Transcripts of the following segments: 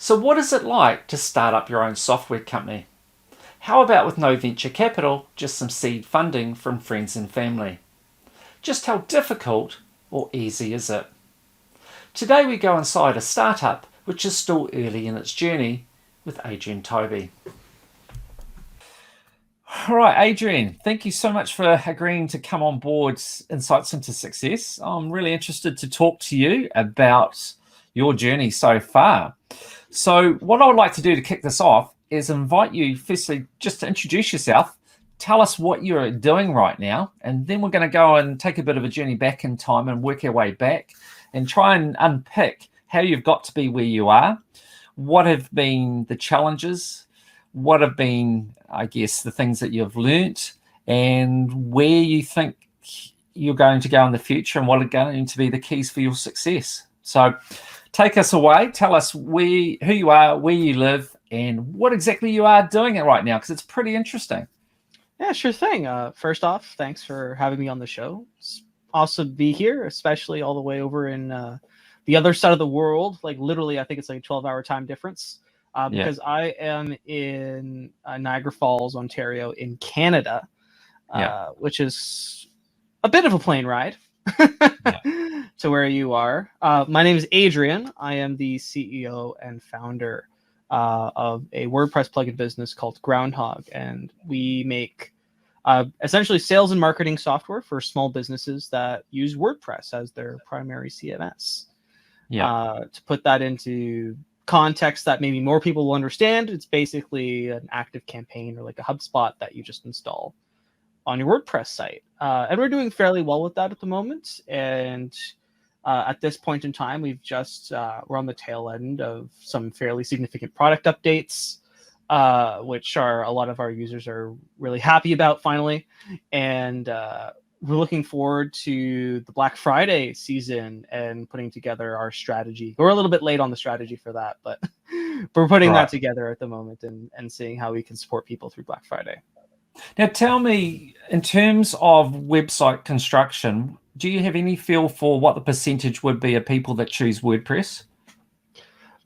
So what is it like to start up your own software company? How about with no venture capital, just some seed funding from friends and family? Just how difficult or easy is it? Today we go inside a startup which is still early in its journey with Adrian Tobey. All right, Adrian, thank you so much for agreeing to come on board Insights into Success. I'm really interested to talk to you about your journey so far. So, what I would like to do to kick this off is invite you, firstly, just to introduce yourself, tell us what you're doing right now, and then we're going to go and take a bit of a journey back in time and work our way back and try and unpick how you've got to be where you are, what have been the challenges, what have been, I guess, the things that you've learnt, and where you think you're going to go in the future and what are going to be the keys for your success. So take us away. Tell us who you are, where you live, and what exactly you are doing it right now, because it's pretty interesting. Yeah, sure thing. First off, thanks for having me on the show. It's awesome to be here, especially all the way over in the other side of the world. Like literally, I think it's like a 12-hour time difference. Because I am in Niagara Falls, Ontario, in Canada, which is a bit of a plane ride to where you are. My name is Adrian. I am the CEO and founder of a WordPress plugin business called Groundhog, and we make essentially sales and marketing software for small businesses that use WordPress as their primary CMS. To put that into context that maybe more people will understand, it's basically an active campaign or like a HubSpot that you just install on your WordPress site. And we're doing fairly well with that at the moment. And at this point in time, we've just, we're on the tail end of some fairly significant product updates, which are a lot of our users are really happy about finally. And we're looking forward to the Black Friday season and putting together our strategy. We're a little bit late on the strategy for that, but we're putting that together at the moment and seeing how we can support people through Black Friday. Now, tell me, in terms of website construction, do you have any feel for what the percentage would be of people that choose WordPress?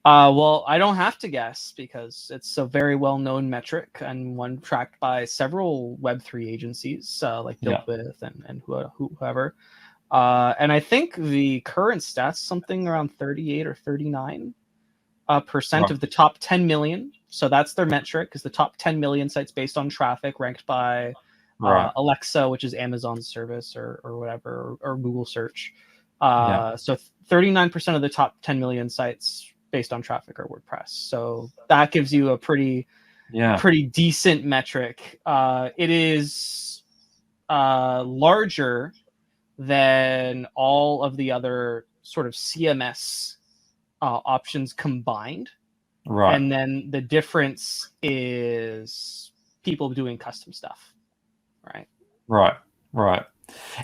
Well, I don't have to guess because it's a very well-known metric and one tracked by several Web3 agencies like BuiltWith and whoever. And I think the current stats, something around 38 or 39% of the top 10 million. So that's their metric, is the top 10 million sites based on traffic ranked by Alexa, which is Amazon's service or whatever, or Google search. So 39% of the top 10 million sites based on traffic or WordPress. So that gives you a pretty decent metric. It is larger than all of the other sort of CMS options combined. Right. And then the difference is people doing custom stuff. Right.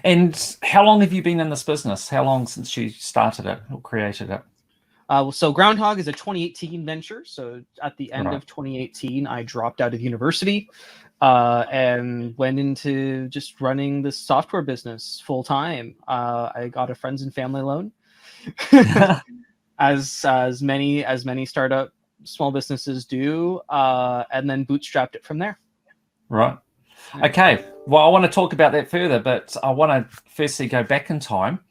And how long have you been in this business? How long since you started it or created it? So Groundhog is a 2018 venture. So at the end of 2018, I dropped out of university and went into just running this software business full time. I got a friends and family loan, as many startup small businesses do, and then bootstrapped it from there. Right. Okay. Well, I want to talk about that further, but I want to firstly go back in time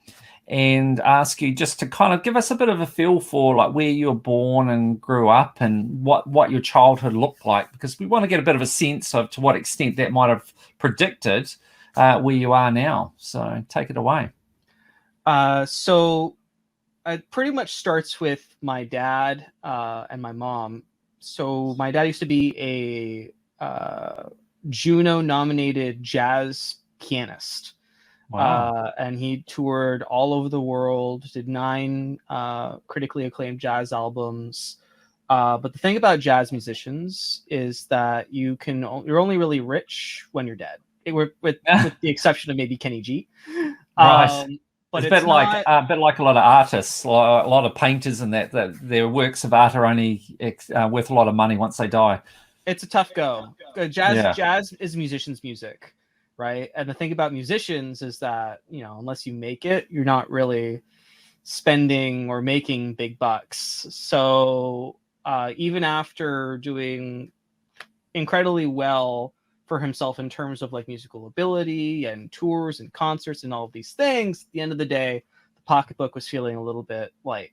and ask you just to kind of give us a bit of a feel for like where you were born and grew up and what your childhood looked like, because we want to get a bit of a sense of to what extent that might have predicted where you are now. So take it away. So it pretty much starts with my dad and my mom. So my dad used to be a Juno-nominated jazz pianist. Wow. And he toured all over the world, did 9 critically acclaimed jazz albums. But the thing about jazz musicians is that you're only really rich when you're dead, with the exception of maybe Kenny G. Right. But it's a bit like a lot of artists, a lot of painters, and that their works of art are only worth a lot of money once they die. It's a tough go. Jazz is musicians' music, right? And the thing about musicians is that, unless you make it, you're not really spending or making big bucks. So even after doing incredibly well for himself in terms of like musical ability and tours and concerts and all of these things, at the end of the day, the pocketbook was feeling a little bit light.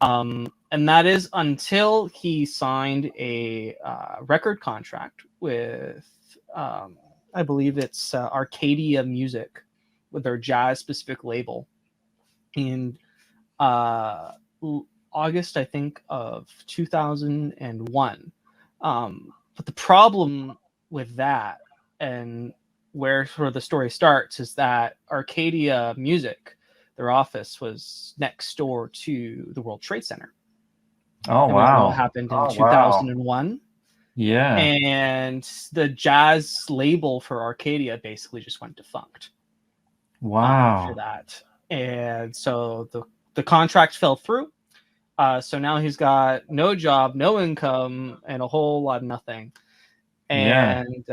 And that is until he signed a record contract with, I believe it's Arcadia Music, with their jazz specific label in August, I think, of 2001. But the problem with that, and where sort of the story starts, is that Arcadia Music, their office was next door to the World Trade Center. Oh, And we all know wow. what happened in Oh, 2001. Yeah. And the jazz label for Arcadia basically just went defunct Wow. for that. And so the contract fell through. So now he's got no job, no income, and a whole lot of nothing. Yeah. And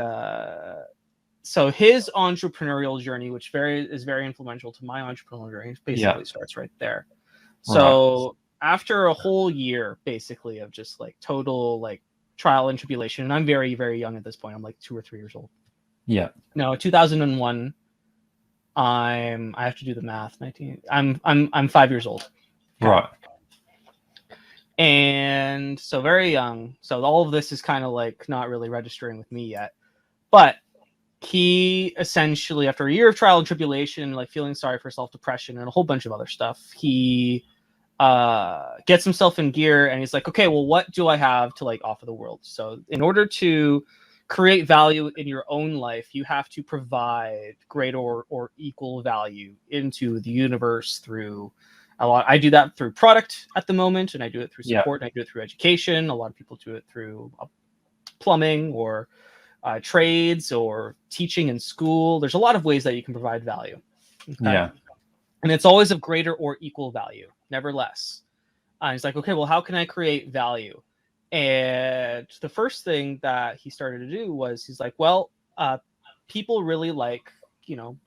so his entrepreneurial journey, which is very influential to my entrepreneurial journey, basically starts right there. So after a whole year, basically, of just like total like trial and tribulation, and I'm very, very young at this point. I'm like 2 or 3 years old. Yeah. No, 2001. I have to do the math. 19. I'm 5 years old. Okay. Right. And so very young. So all of this is kind of like not really registering with me yet. But he essentially, after a year of trial and tribulation, like feeling sorry for self-depression and a whole bunch of other stuff, he gets himself in gear and he's like, okay, well, what do I have to like offer the world? So in order to create value in your own life, you have to provide great or equal value into the universe through a lot. I do that through product at the moment, and I do it through support, and I do it through education. A lot of people do it through plumbing or trades or teaching in school. There's a lot of ways that you can provide value. Okay? Yeah. And it's always of greater or equal value, never less. He's like, okay, well, how can I create value? And the first thing that he started to do was he's like, well, people really like,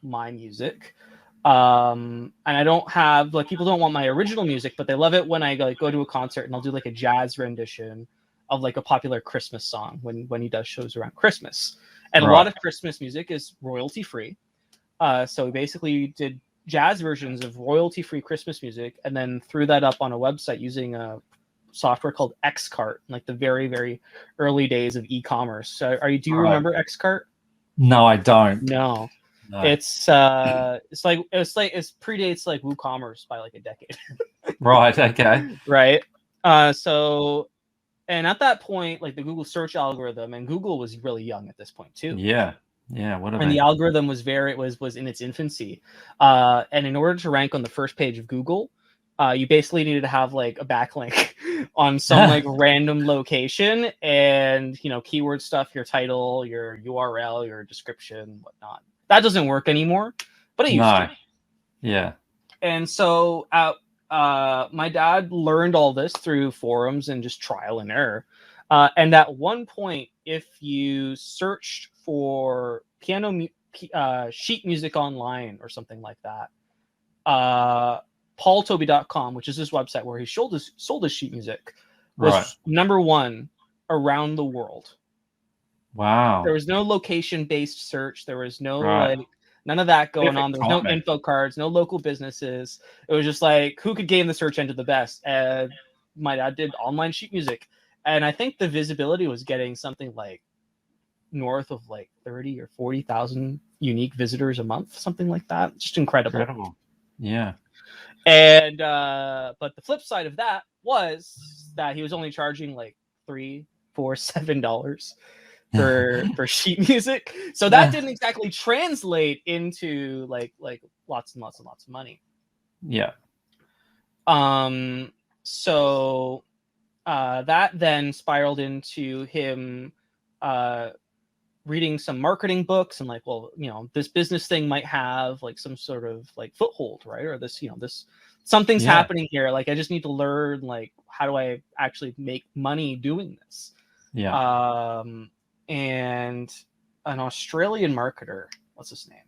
my music. And I don't have like, people don't want my original music, but they love it when I go to a concert and I'll do like a jazz rendition of like a popular Christmas song when he does shows around Christmas. And a lot of Christmas music is royalty free. So he basically did jazz versions of royalty-free Christmas music and then threw that up on a website using a software called Xcart, like the very, very early days of e-commerce. So do you remember Xcart? No, I don't. No. It predates like WooCommerce by like a decade. Right. Okay. Right. So, and at that point, like the Google search algorithm, and Google was really young at this point too. Yeah. The algorithm was was in its infancy, and in order to rank on the first page of Google, you basically needed to have like a backlink on some like random location, and keyword stuff, your title, your URL, your description, whatnot. That doesn't work anymore, but it used to. Yeah. And so my dad learned all this through forums and just trial and error. And at one point, if you searched for piano sheet music online or something like that, paultoby.com, which is his website where he sold his sheet music, was number one around the world. Wow. There was no location-based search. There was no none of that going on. There was no info cards, no local businesses. It was just like who could game the search engine the best. And my dad did online sheet music. And I think the visibility was getting something like north of like 30 or 40,000 unique visitors a month, something like that. Just incredible. Yeah. And but the flip side of that was that he was only charging like $3, $4, $7 for sheet music. So that didn't exactly translate into like lots and lots and lots of money. Yeah. So that then spiraled into him reading some marketing books and like, well, this business thing might have like some sort of like foothold, right? Or this, this something's happening here. Like I just need to learn like how do I actually make money doing this? Yeah. And an Australian marketer, what's his name?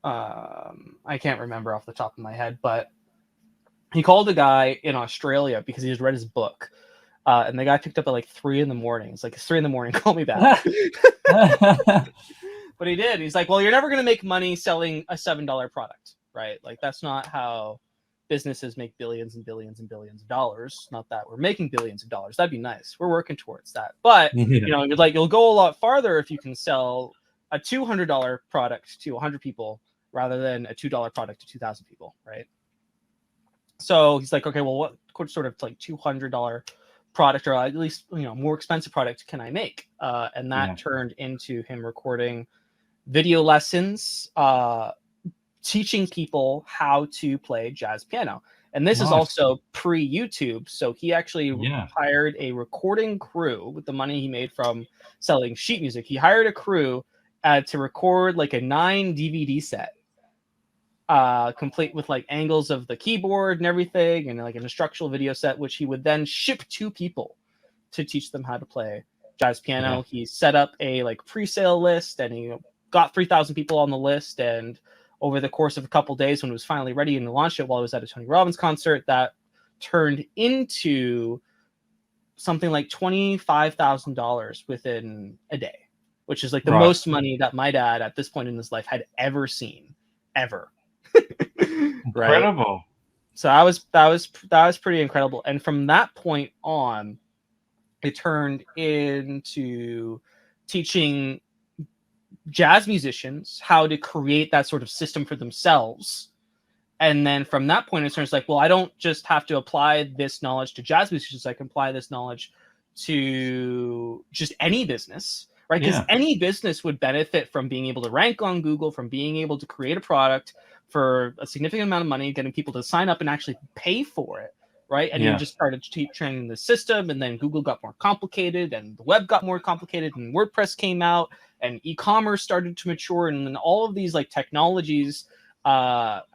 I can't remember off the top of my head, but he called a guy in Australia because he had read his book. And the guy picked up at like 3 in the morning. It's like, it's 3 in the morning, call me back. But he did. He's like, well, you're never going to make money selling a $7 product, right? Like, that's not how businesses make billions and billions and billions of dollars. Not that we're making billions of dollars. That'd be nice. We're working towards that. But, you know, like, you'll go a lot farther if you can sell a $200 product to 100 people rather than a $2 product to 2,000 people, right? So he's like, okay, well, what sort of like $200 product, or at least, you know, more expensive product can I make? And that turned into him recording video lessons, teaching people how to play jazz piano. And this is also pre-YouTube. So he actually hired a recording crew with the money he made from selling sheet music. He hired a crew to record like a 9 DVD set, complete with like angles of the keyboard and everything, and like an instructional video set, which he would then ship to people to teach them how to play jazz piano. He set up a like pre-sale list, and he got 3,000 people on the list. And over the course of a couple days, when it was finally ready and launched it while I was at a Tony Robbins concert, that turned into something like $25,000 within a day, which is like the most money that my dad at this point in his life had ever seen, ever. Incredible. So that was pretty incredible. And from that point on, it turned into teaching jazz musicians how to create that sort of system for themselves. And then from that point, it turns like, well, I don't just have to apply this knowledge to jazz musicians. I can apply this knowledge to just any business, right? Because any business would benefit from being able to rank on Google, from being able to create a product for a significant amount of money, getting people to sign up and actually pay for it, right? And you just started training the system, and then Google got more complicated, and the web got more complicated, and WordPress came out, and e-commerce started to mature, and then all of these like technologies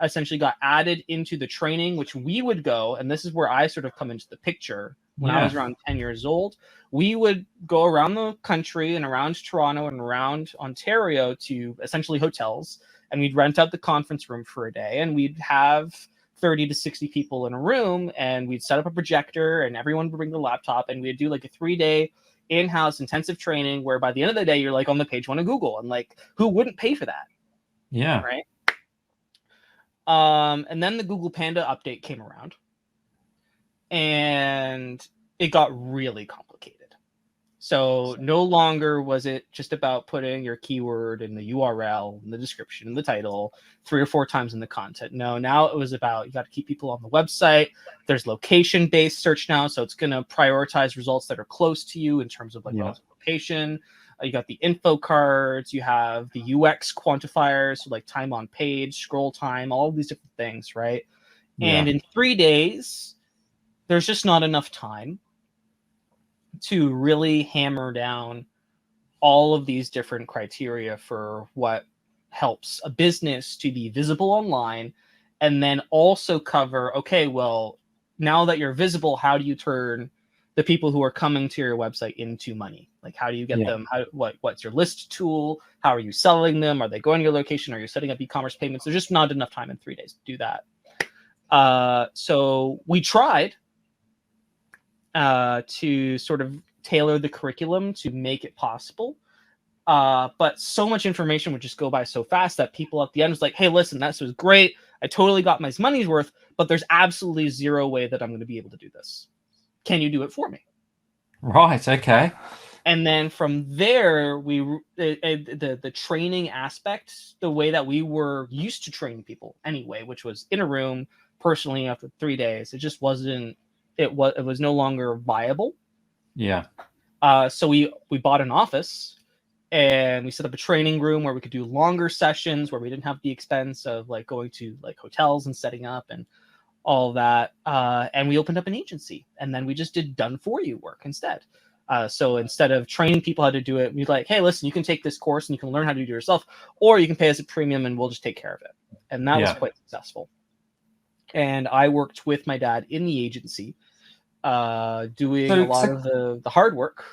essentially got added into the training, which we would go, and this is where I sort of come into the picture. When I was around 10 years old, we would go around the country and around Toronto and around Ontario to essentially hotels, and we'd rent out the conference room for a day, and we'd have 30 to 60 people in a room, and we'd set up a projector, and everyone would bring the laptop, and we'd do like a 3-day in-house intensive training where by the end of the day, you're like on the page one of Google, and like, who wouldn't pay for that? Yeah. Right. And then the Google Panda update came around, and it got really complicated. So no longer was it just about putting your keyword in the URL, in the description, in the title, 3 or 4 times in the content. No, now it was about, you got to keep people on the website. There's location-based search now, so it's going to prioritize results that are close to you in terms of like relative location. You got the info cards, you have the UX quantifiers, so like time on page, scroll time, all of these different things, right? And in 3 days, there's just not enough time to really hammer down all of these different criteria for what helps a business to be visible online, and then also cover, okay, well, now that you're visible, how do you turn the people who are coming to your website into money? Like, how do you get them? What's your list tool? How are you selling them? Are they going to your location? Are you setting up e-commerce payments? There's just not enough time in 3 days to do that. So we tried to sort of tailor the curriculum to make it possible. But so much information would just go by so fast that people at the end was like, hey, listen, that was great. I totally got my money's worth, but there's absolutely zero way that I'm going to be able to do this. Can you do it for me? Right. Okay. And then from there, the training aspect, the way that we were used to training people anyway, which was in a room personally after 3 days, it just wasn't. It was no longer viable. Yeah. So we bought an office, and we set up a training room where we could do longer sessions, where we didn't have the expense of like going to like hotels and setting up and all that. And we opened up an agency, and then we just did done for you work instead. So instead of training people how to do it, we'd like, hey, listen, you can take this course and you can learn how to do it yourself, or you can pay us a premium and we'll just take care of it. And that was quite successful. And I worked with my dad in the agency, doing a lot of the hard work.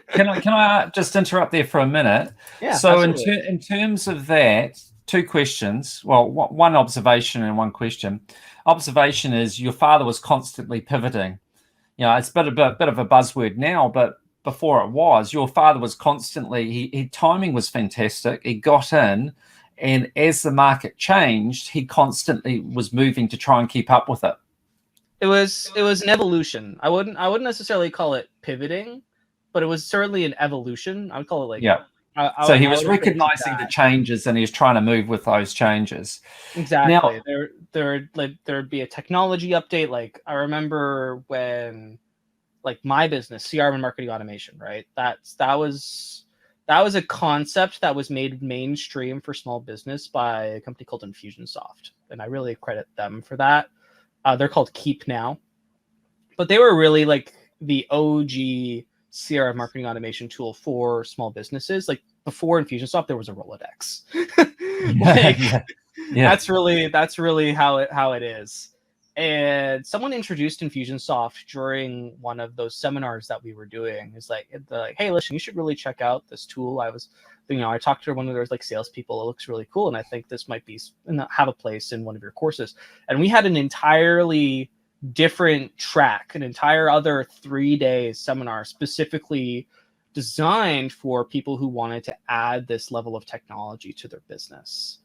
Can I just interrupt there for a minute? Yeah. So in terms of that, 2 questions. Well, one observation and one question. Observation is your father was constantly pivoting. it's a bit of a buzzword now, but before it was, your father was constantly, timing was fantastic. He got in, and as the market changed, he constantly was moving to try and keep up with it. It was an evolution. I wouldn't necessarily call it pivoting, but it was certainly an evolution. I would call it like, Yeah. So he was recognizing the changes, and he was trying to move with those changes. Exactly. Now, There'd be a technology update. Like I remember when, like my business, CRM and marketing automation, right? That was a concept that was made mainstream for small business by a company called Infusionsoft, and I really credit them for that. They're called Keep now, but they were really like the OG CRM marketing automation tool for small businesses. Like before Infusionsoft, there was a Rolodex. Like, yeah. that's really how it is. And someone introduced Infusionsoft during one of those seminars that we were doing. It's like, hey, listen, you should really check out this tool. I talked to one of those like salespeople. It looks really cool, and I think this might have a place in one of your courses. And we had an entirely different track, an entire other 3-day seminar specifically designed for people who wanted to add this level of technology to their business.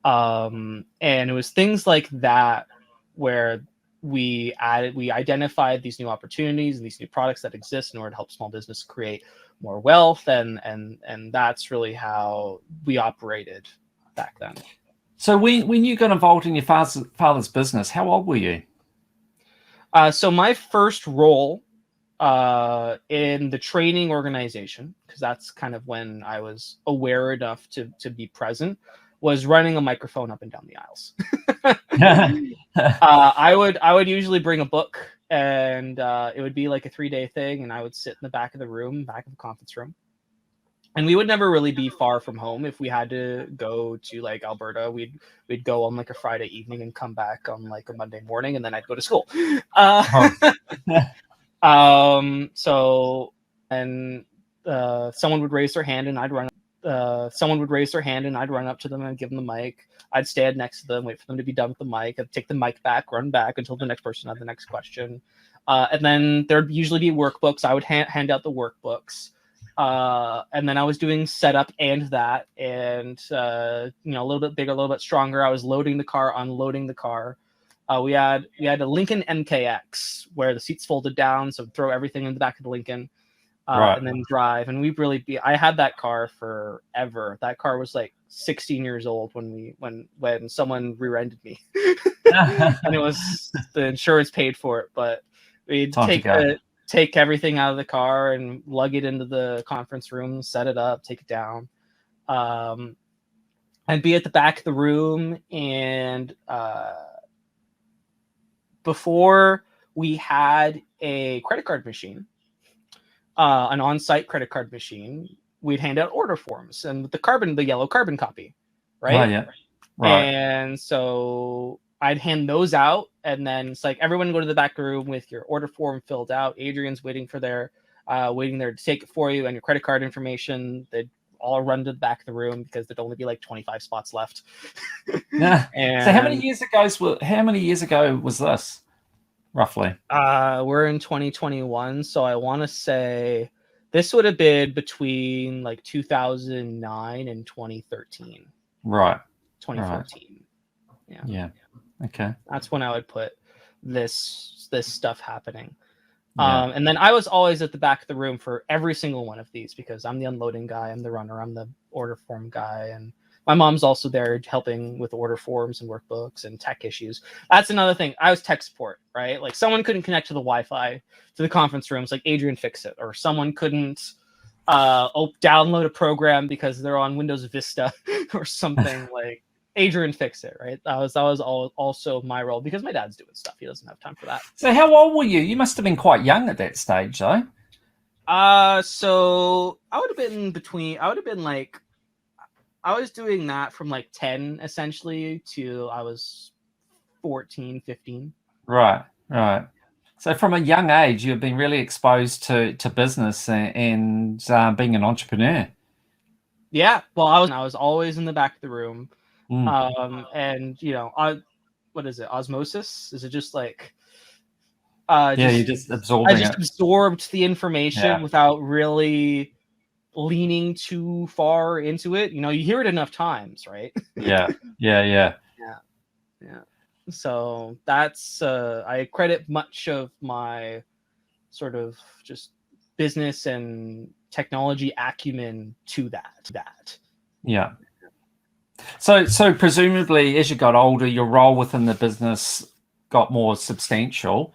And it was things like that where we identified these new opportunities and these new products that exist in order to help small business create more wealth, and that's really how we operated back then. So when you got involved in your father's business, how old were you? So my first role in the training organization, because that's kind of when I was aware enough to be present, was running a microphone up and down the aisles. I would usually bring a book, and it would be like a 3-day thing, and I would sit in the back of the conference room. And we would never really be far from home. If we had to go to like Alberta, we'd go on like a Friday evening and come back on like a Monday morning, and then I'd go to school. So, and someone would raise their hand, and I'd run. Someone would raise their hand, and I'd run up to them and give them the mic. I'd stand next to them, wait for them to be done with the mic. I'd take the mic back, run back until the next person had the next question. And then there'd usually be workbooks. I would hand out the workbooks. And then I was doing setup and that, and a little bit bigger, a little bit stronger. I was loading the car, unloading the car. We had a Lincoln MKX where the seats folded down, so throw everything in the back of the Lincoln, Right. and then drive. And I had that car forever. That car was like 16 years old when someone rear-ended me, and it was the insurance paid for it, but we'd take everything out of the car and lug it into the conference room, set it up, take it down, and be at the back of the room. And before we had a credit card machine, an on-site credit card machine, we'd hand out order forms and the yellow carbon copy, right? Oh, yeah. Right. And so I'd hand those out, and then it's like everyone go to the back room with your order form filled out. Adrian's waiting there to take it for you, and your credit card information. They'd all run to the back of the room because there'd only be like 25 spots left. Yeah. And so how many years ago was this, roughly? We're in 2021, so I want to say this would have been between like 2009 and 2013. Right. 2014. Right. Yeah. Okay. That's when I would put this stuff happening. Yeah. And then I was always at the back of the room for every single one of these because I'm the unloading guy, I'm the runner, I'm the order form guy, and my mom's also there helping with order forms and workbooks and tech issues. That's another thing. I was tech support, right? Like someone couldn't connect to the Wi-Fi to the conference rooms, like Adrian fix it, or someone couldn't download a program because they're on Windows Vista or something. Like Adrian fix it, right? That was also my role because my dad's doing stuff. He doesn't have time for that. So how old were you? You must have been quite young at that stage, though. So I would have been like, I was doing that from like 10 essentially to I was 14, 15. Right. So from a young age, you've been really exposed to business and being an entrepreneur. Yeah. Well, I was always in the back of the room. And what is it? Osmosis? Is it just like You're just I absorbing just it. absorbed the information Yeah. without really leaning too far into it. You hear it enough times, right? Yeah. Yeah. So that's I credit much of my sort of just business and technology acumen to that. Yeah. So presumably, as you got older, your role within the business got more substantial.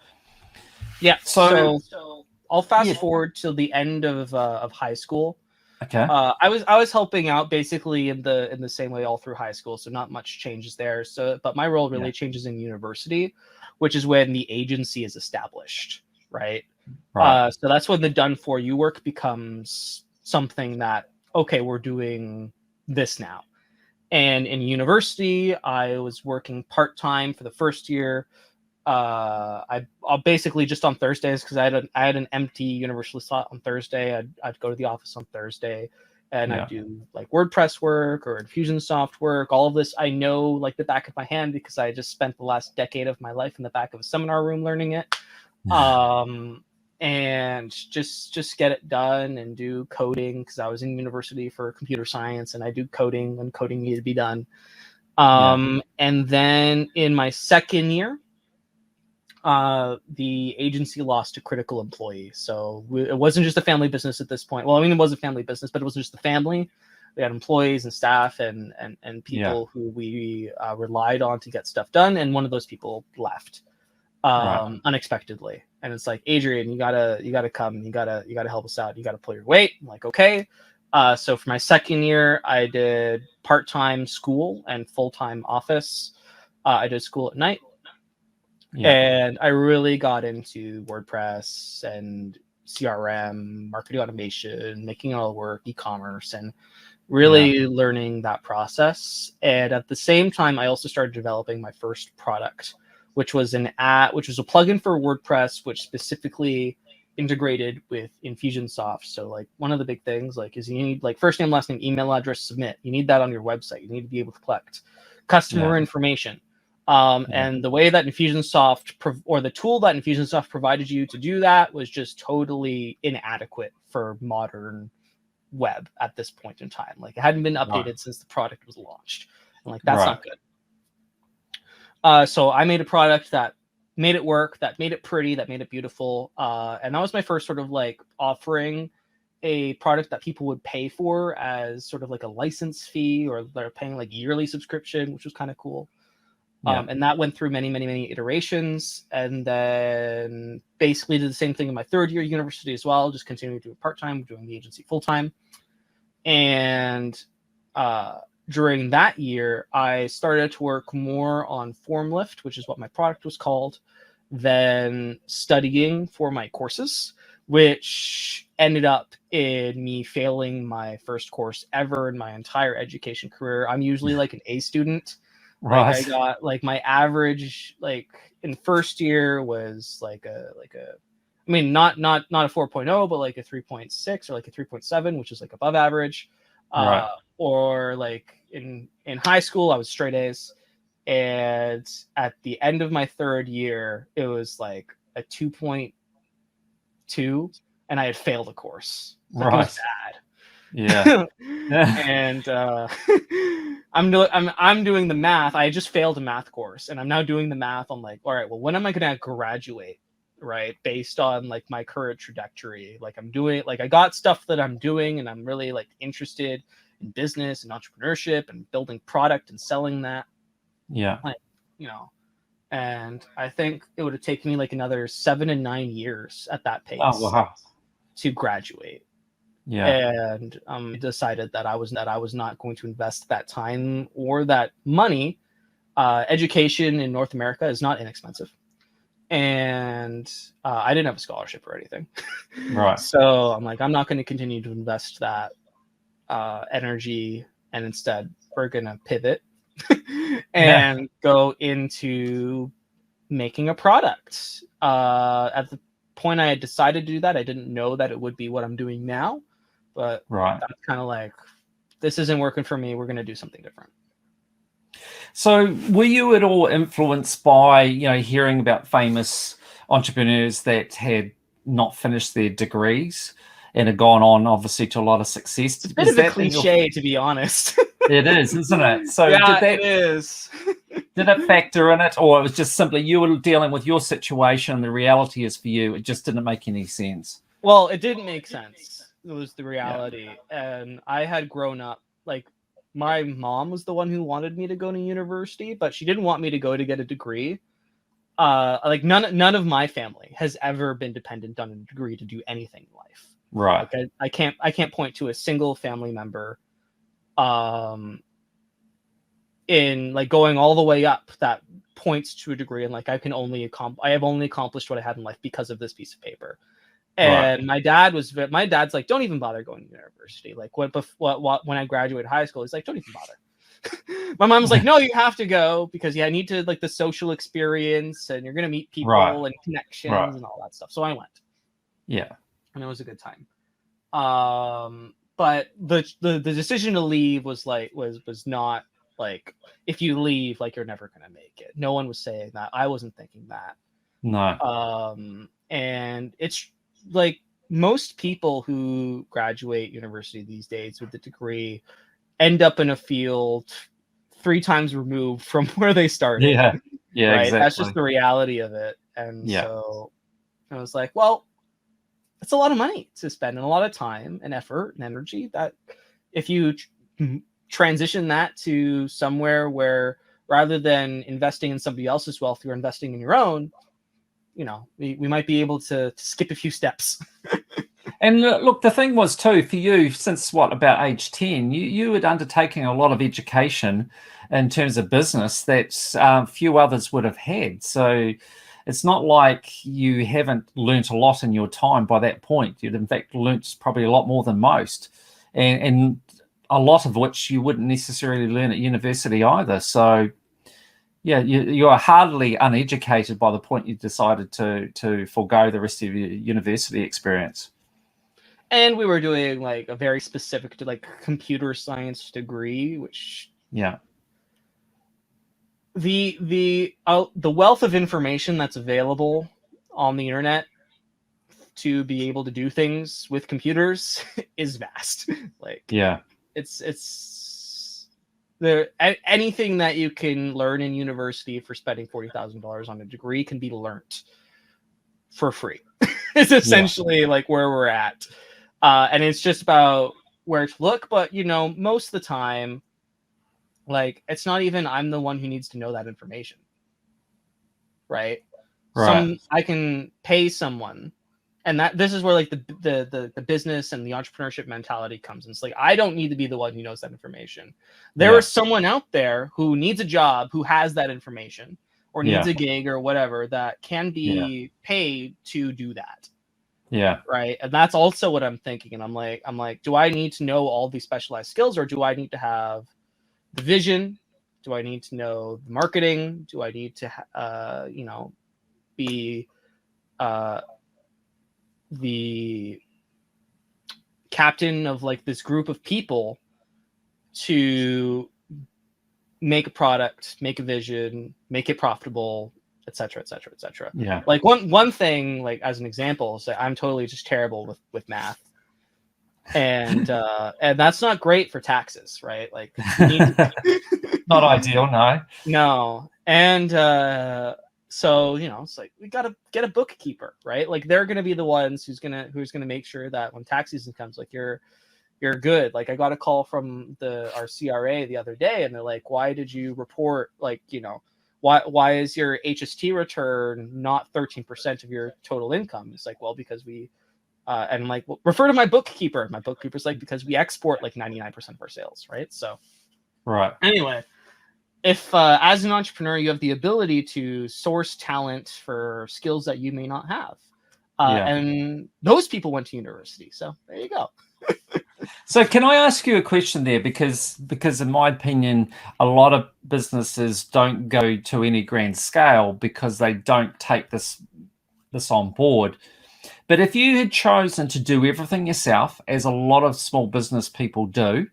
Yeah. So So I'll yeah. fast forward till the end of high school. Okay. I was helping out basically in the same way all through high school, so not much changes there. So, but my role really Yeah. changes in university, which is when the agency is established, right? Right. So that's when the done for you work becomes something that, okay, we're doing this now. And in university, I was working part time for the first year. I'll basically just on Thursdays, because I had an empty university slot on Thursday. I'd go to the office on Thursday, and Yeah. I'd do like WordPress work or Infusionsoft work. All of this I know like the back of my hand, because I just spent the last decade of my life in the back of a seminar room learning it. And just get it done and do coding, because I was in university for computer science, and I do coding when coding needed to be done. And then in my second year, the agency lost a critical employee. So it wasn't just a family business at this point. Well, I mean, it was a family business, but it wasn't just the family. We had employees and staff and people who we relied on to get stuff done. And one of those people left unexpectedly. And it's like, Adrian, you gotta come. You gotta help us out. You gotta pull your weight. I'm like, okay. So for my second year, I did part-time school and full-time office. I did school at night. Yeah. And I really got into WordPress and CRM, marketing automation, making it all work, e-commerce, and really learning that process. And at the same time, I also started developing my first product, which was a plugin for WordPress, which specifically integrated with Infusionsoft. So like one of the big things is you need like first name, last name, email address, submit. You need that on your website. You need to be able to collect customer information. And the way that Infusionsoft or the tool that Infusionsoft provided you to do that was just totally inadequate for modern web at this point in time. Like it hadn't been updated since the product was launched. And like that's not good. So I made a product that made it work, that made it pretty, that made it beautiful. And that was my first sort of like offering a product that people would pay for as sort of like a license fee, or they're paying like yearly subscription, which was kind of cool. And that went through many, many, many iterations, and then basically did the same thing in my third year university as well, just continuing to do it part-time, doing the agency full-time. And during that year, I started to work more on Formlift, which is what my product was called, than studying for my courses, which ended up in me failing my first course ever in my entire education career. I'm usually like an A student. Like I got like my average like in first year was like a I mean not a 4.0, but like a 3.6 or like a 3.7, which is like above average. Or like in high school I was straight A's, and at the end of my third year it was like a 2.2, and I had failed a course. Like it was bad. And I'm doing the math. I just failed a math course, and I'm now doing the math. I'm like, all right, well, when am I gonna graduate? Right, based on like my current trajectory. Like I'm doing, like I got stuff that I'm doing, and I'm really like interested in business and entrepreneurship and building product and selling that. Like, and I think it would have taken me like another 7 and 9 years at that pace to graduate. And decided that I was not going to invest that time or that money. Education in North America is not inexpensive, and I didn't have a scholarship or anything. So I'm like, I'm not going to continue to invest that energy, and instead we're going to pivot and go into making a product. At the point I had decided to do that, I didn't know that it would be what I'm doing now. But that's kind of like, this isn't working for me. We're going to do something different. So were you at all influenced by, hearing about famous entrepreneurs that had not finished their degrees and had gone on, obviously, to a lot of success. It's a bit of a cliche, to be honest. It is, isn't it? So yeah, it is. Did it factor in it, or it was just simply you were dealing with your situation and the reality is for you, it just didn't make any sense? Well, it didn't make sense. It was the reality. Yeah. And I had grown up, like, my mom was the one who wanted me to go to university, but she didn't want me to go to get a degree. Like none of my family has ever been dependent on a degree to do anything in life. Right. Like I can't point to a single family member in like going all the way up that points to a degree, and like I have only accomplished what I had in life because of this piece of paper. And my dad's like, don't even bother going to university. Like when I graduated high school, he's like, don't even bother. My mom was like, no, you have to go because I need to like the social experience and you're going to meet people and connections and all that stuff. So I went. Yeah. And it was a good time. But the decision to leave was not like, if you leave, like you're never going to make it. No one was saying that. I wasn't thinking that. No. And it's like most people who graduate university these days with a degree end up in a field 3 times removed from where they started. Yeah, right? Exactly. That's just the reality of it. And so I was like, well, it's a lot of money to spend and a lot of time and effort and energy that if you transition that to somewhere where rather than investing in somebody else's wealth, you're investing in your own, we might be able to skip a few steps. And look, the thing was too, for you, since about age 10, you had undertaken a lot of education in terms of business that few others would have had. So it's not like you haven't learnt a lot in your time by that point. You'd in fact learnt probably a lot more than most, and a lot of which you wouldn't necessarily learn at university either. So yeah, you are hardly uneducated by the point you decided to forego the rest of your university experience. And we were doing like a very specific to like computer science degree, which the wealth of information that's available on the internet to be able to do things with computers is vast. Like it's there. Anything that you can learn in university for spending $40,000 on a degree can be learnt for free. It's essentially like where we're at. And it's just about where to look. But, most of the time, like, it's not even I'm the one who needs to know that information. Right? I can pay someone. And this is where, like, the business and the entrepreneurship mentality comes in. It's like, I don't need to be the one who knows that information. There is someone out there who needs a job who has that information or needs a gig or whatever that can be paid to do that. Yeah. Right. And that's also what I'm thinking. And I'm like, do I need to know all these specialized skills, or do I need to have the vision? Do I need to know the marketing? Do I need to, be the captain of like this group of people to make a product, make a vision, make it profitable, etc., etc., etc. Yeah. Like one thing, like as an example, is that I'm totally just terrible with math, and that's not great for taxes, right? Like, not ideal, no. No, and so it's like we gotta get a bookkeeper, right? Like they're gonna be the ones who's gonna make sure that when tax season comes, like you're good. Like I got a call from our CRA the other day, and they're like, "Why did you report like why is your HST return not 13% of your total income?" It's like, well, because we and I'm like, well, refer to my bookkeeper. My bookkeeper's like, because we export like 99% of our sales, right? So anyway, if as an entrepreneur you have the ability to source talent for skills that you may not have, and those people went to university, so there you go. So can I ask you a question there? Because in my opinion, a lot of businesses don't go to any grand scale because they don't take this on board. But if you had chosen to do everything yourself, as a lot of small business people do.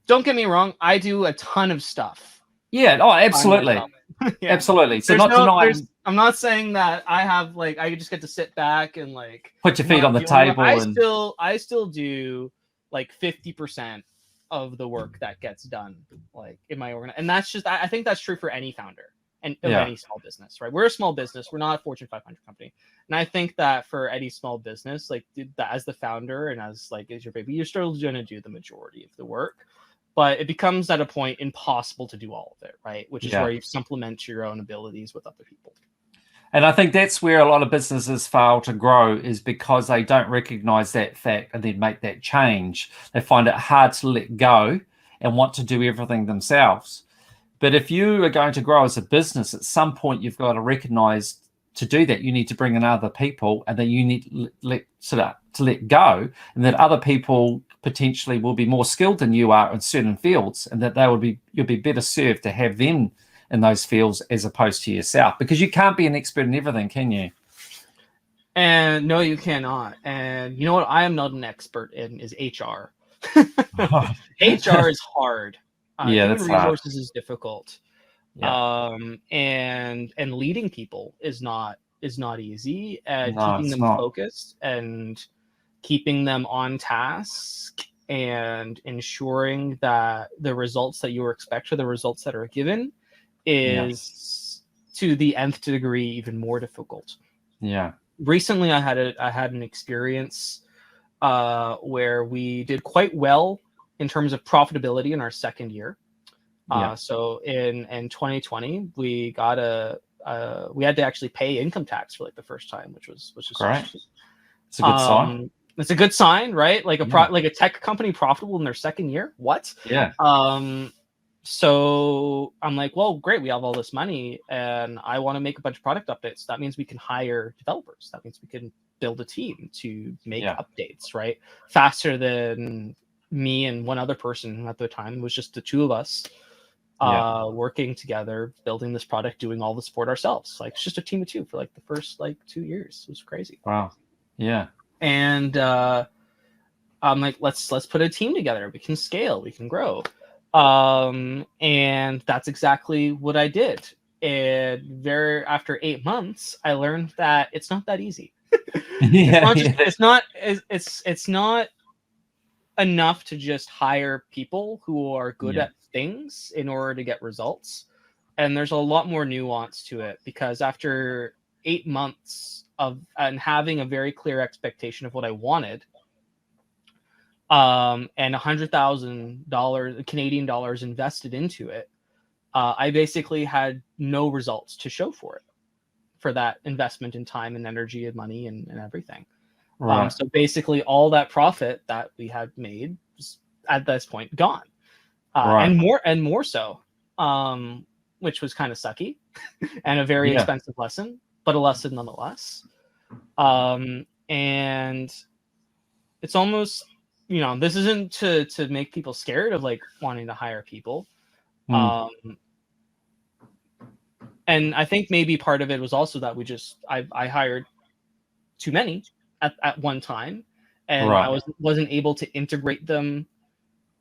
Don't get me wrong, I do a ton of stuff Yeah. Oh, by absolutely. myself. Yeah. Absolutely. So There's not no, denying, I'm not saying that I have like, I just get to sit back and like put your feet not on the deal with it. table and I still do like 50% of the work that gets done like in my organ. And that's just, I think that's true for any founder and of yeah. any small business, right? We're a small business. We're not a Fortune 500 company. And I think that for any small business, like as the founder and as like, as your baby, you're still going to do the majority of the work. But it becomes at a point impossible to do all of it, right? Which is Yeah. where you supplement your own abilities with other people. And I think that's where a lot of businesses fail to grow, is because they don't recognize that fact and then make that change. They find it hard to let go and want to do everything themselves. But if you are going to grow as a business, at some point you've got to recognize, to do that you need to bring in other people, and then you need to let go, and that other people potentially will be more skilled than you are in certain fields, and that you'll be better served to have them in those fields as opposed to yourself, because you can't be an expert in everything, can you? And no, you cannot. And you know what I am not an expert in is HR. HR is hard. Yeah, Human that's hard. resources is difficult. Yeah. And leading people is not easy. And No, keeping it's them not. focused and keeping them on task and ensuring that the results that you expect are the results that are given Yeah. is to the nth degree even more difficult. Yeah. Recently, I had an experience where we did quite well in terms of profitability in our second year. Yeah. So in 2020, we got we had to actually pay income tax for like the first time, which was Great. It's a good sign. it's a good sign, right? Like Yeah. like a tech company profitable in their second year. What? Yeah. So I'm like, well, great, we have all this money and I want to make a bunch of product updates. That means we can hire developers. That means we can build a team to make updates, right? Faster than me and one other person at the time. It was just the two of us working together, building this product, doing all the support ourselves. Like it's just a team of two for like the first like 2 years. It was crazy. Wow. Yeah. And I'm like, let's put a team together. We can scale, we can grow. And that's exactly what I did. And after 8 months, I learned that it's not that easy. It's not enough to just hire people who are good at things in order to get results. And there's a lot more nuance to it, because after 8 months and having a very clear expectation of what I wanted, and $100,000 Canadian dollars invested into it, I basically had no results to show for it, for that investment in time and energy and money and everything. Right. So basically all that profit that we had made was at this point gone. And more so, which was kind of sucky and a very expensive lesson, but a lesson nonetheless. And it's almost, this isn't to make people scared of like wanting to hire people. And I think maybe part of it was also that I hired too many at one time, and I wasn't able to integrate them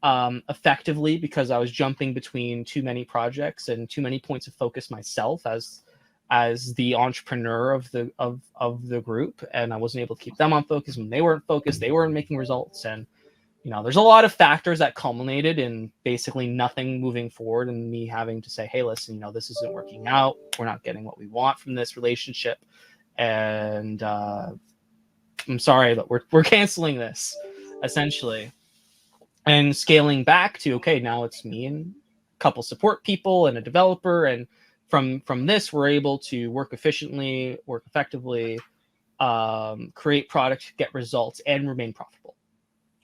effectively, because I was jumping between too many projects and too many points of focus myself as the entrepreneur of the group, and I wasn't able to keep them on focus. When they weren't focused, they weren't making results. And there's a lot of factors that culminated in basically nothing moving forward, and me having to say, hey, listen, this isn't working out. We're not getting what we want from this relationship, and I'm sorry, but we're canceling this, essentially. And scaling back to, okay, now it's me and a couple support people and a developer, and from this we're able to work efficiently, work effectively, create product, get results, and remain profitable.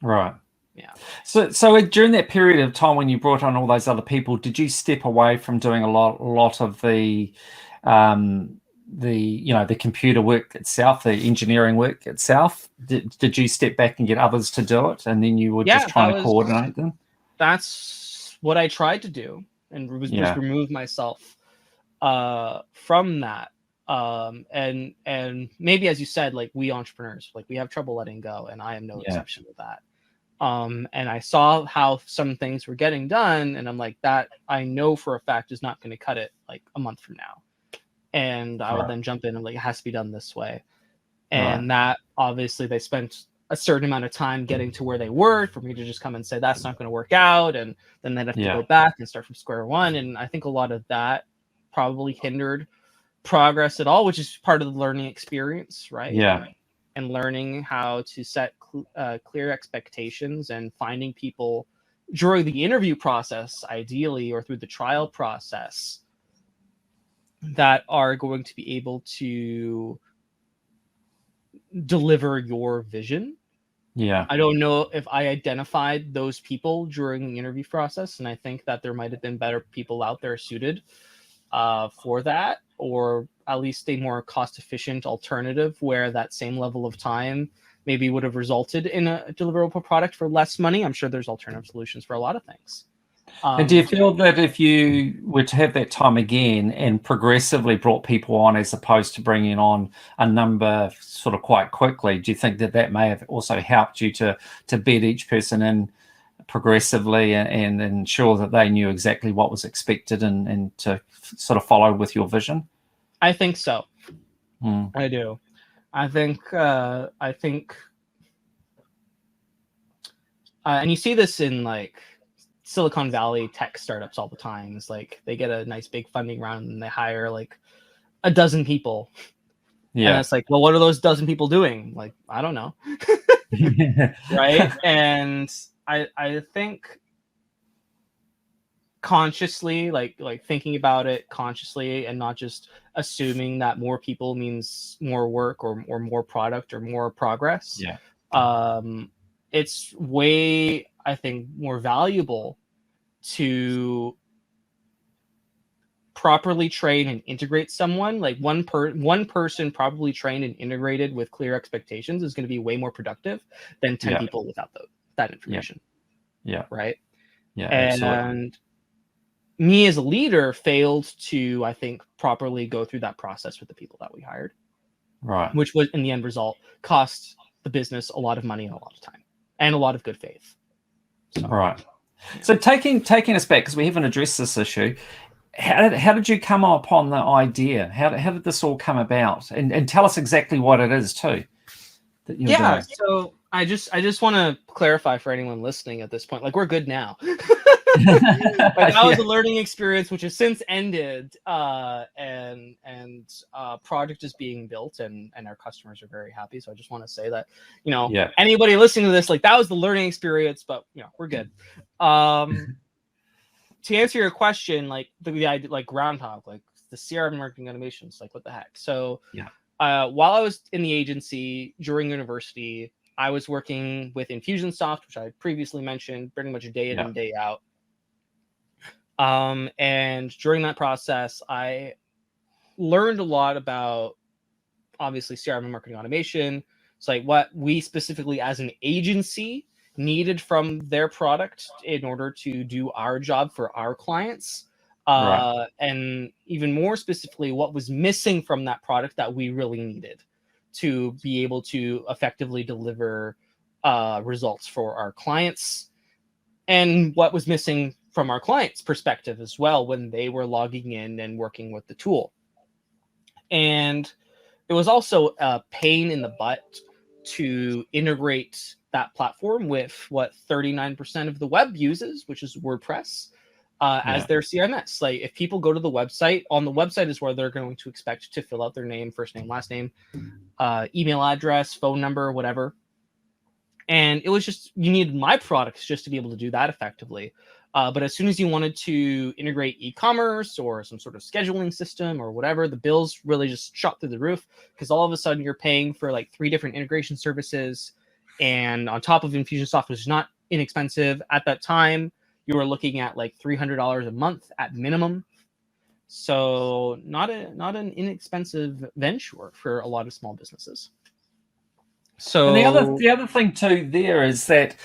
Right. Yeah. So during that period of time when you brought on all those other people, did you step away from doing a lot of the the computer work itself, the engineering work itself? Did you step back and get others to do it, and then you were just trying to coordinate them? That's what I tried to do, and was remove myself from that. And maybe, as you said, like, we entrepreneurs, like, we have trouble letting go, and I am no exception to that. And I saw how some things were getting done, and I'm like, that I know for a fact is not going to cut it like a month from now. And I would then jump in and like, it has to be done this way. And that obviously they spent a certain amount of time getting to where they were for me to just come and say that's not going to work out, and then they'd have to go back and start from square one. And I think a lot of that probably hindered progress at all, which is part of the learning experience, right? And learning how to set clear expectations and finding people during the interview process, ideally, or through the trial process, that are going to be able to deliver your vision. I don't know if I identified those people during the interview process, and I think that there might have been better people out there suited for that, or at least a more cost-efficient alternative where that same level of time maybe would have resulted in a deliverable product for less money. I'm sure there's alternative solutions for a lot of things. And do you feel that if you were to have that time again and progressively brought people on as opposed to bringing on a number sort of quite quickly, do you think that that may have also helped you to bed each person in progressively and ensure that they knew exactly what was expected and to sort of follow with your vision? I think so. I do. I think, and you see this in like Silicon Valley tech startups all the time. It's like they get a nice big funding round and they hire like a dozen people. And it's like, well, what are those dozen people doing? Like, I don't know. Right. And I think consciously, like thinking about it consciously and not just assuming that more people means more work or more product or more progress. It's way, I think, more valuable to properly train and integrate someone. Like one person properly trained and integrated with clear expectations is going to be way more productive than 10 people without that information. Right. And absolutely. Me as a leader failed to, I think, properly go through that process with the people that we hired. Which was, in the end result, cost the business a lot of money and a lot of time and a lot of good faith. So taking us back, because we haven't addressed this issue, how did you come upon the idea? How did this all come about? And tell us exactly what it is too that you're doing. So I just want to clarify for anyone listening at this point, like, we're good now. Like, that was a learning experience which has since ended, and project is being built, and our customers are very happy. So I just want to say that, anybody listening to this, like, that was the learning experience, but we're good. To answer your question, like the idea, like Groundhog, like the CRM marketing automations, like what the heck? So while I was in the agency during university, I was working with Infusionsoft, which I previously mentioned, pretty much day in and day out. And during that process, I learned a lot about, obviously, CRM marketing automation. It's like what we specifically as an agency needed from their product in order to do our job for our clients. And even more specifically, what was missing from that product that we really needed to be able to effectively deliver results for our clients, and what was missing from our clients' perspective as well when they were logging in and working with the tool. And it was also a pain in the butt to integrate that platform with what 39% of the web uses, which is WordPress, as their CMS. Like, if people go to the website, on the website is where they're going to expect to fill out their name, first name, last name, email address, phone number, whatever. And it was just, you needed my products just to be able to do that effectively. But as soon as you wanted to integrate e-commerce or some sort of scheduling system or whatever, the bills really just shot through the roof, because all of a sudden you're paying for like 3 different integration services. And on top of Infusionsoft, which is not inexpensive at that time, you were looking at like $300 a month at minimum. So not an inexpensive venture for a lot of small businesses. So and the other thing too there is that,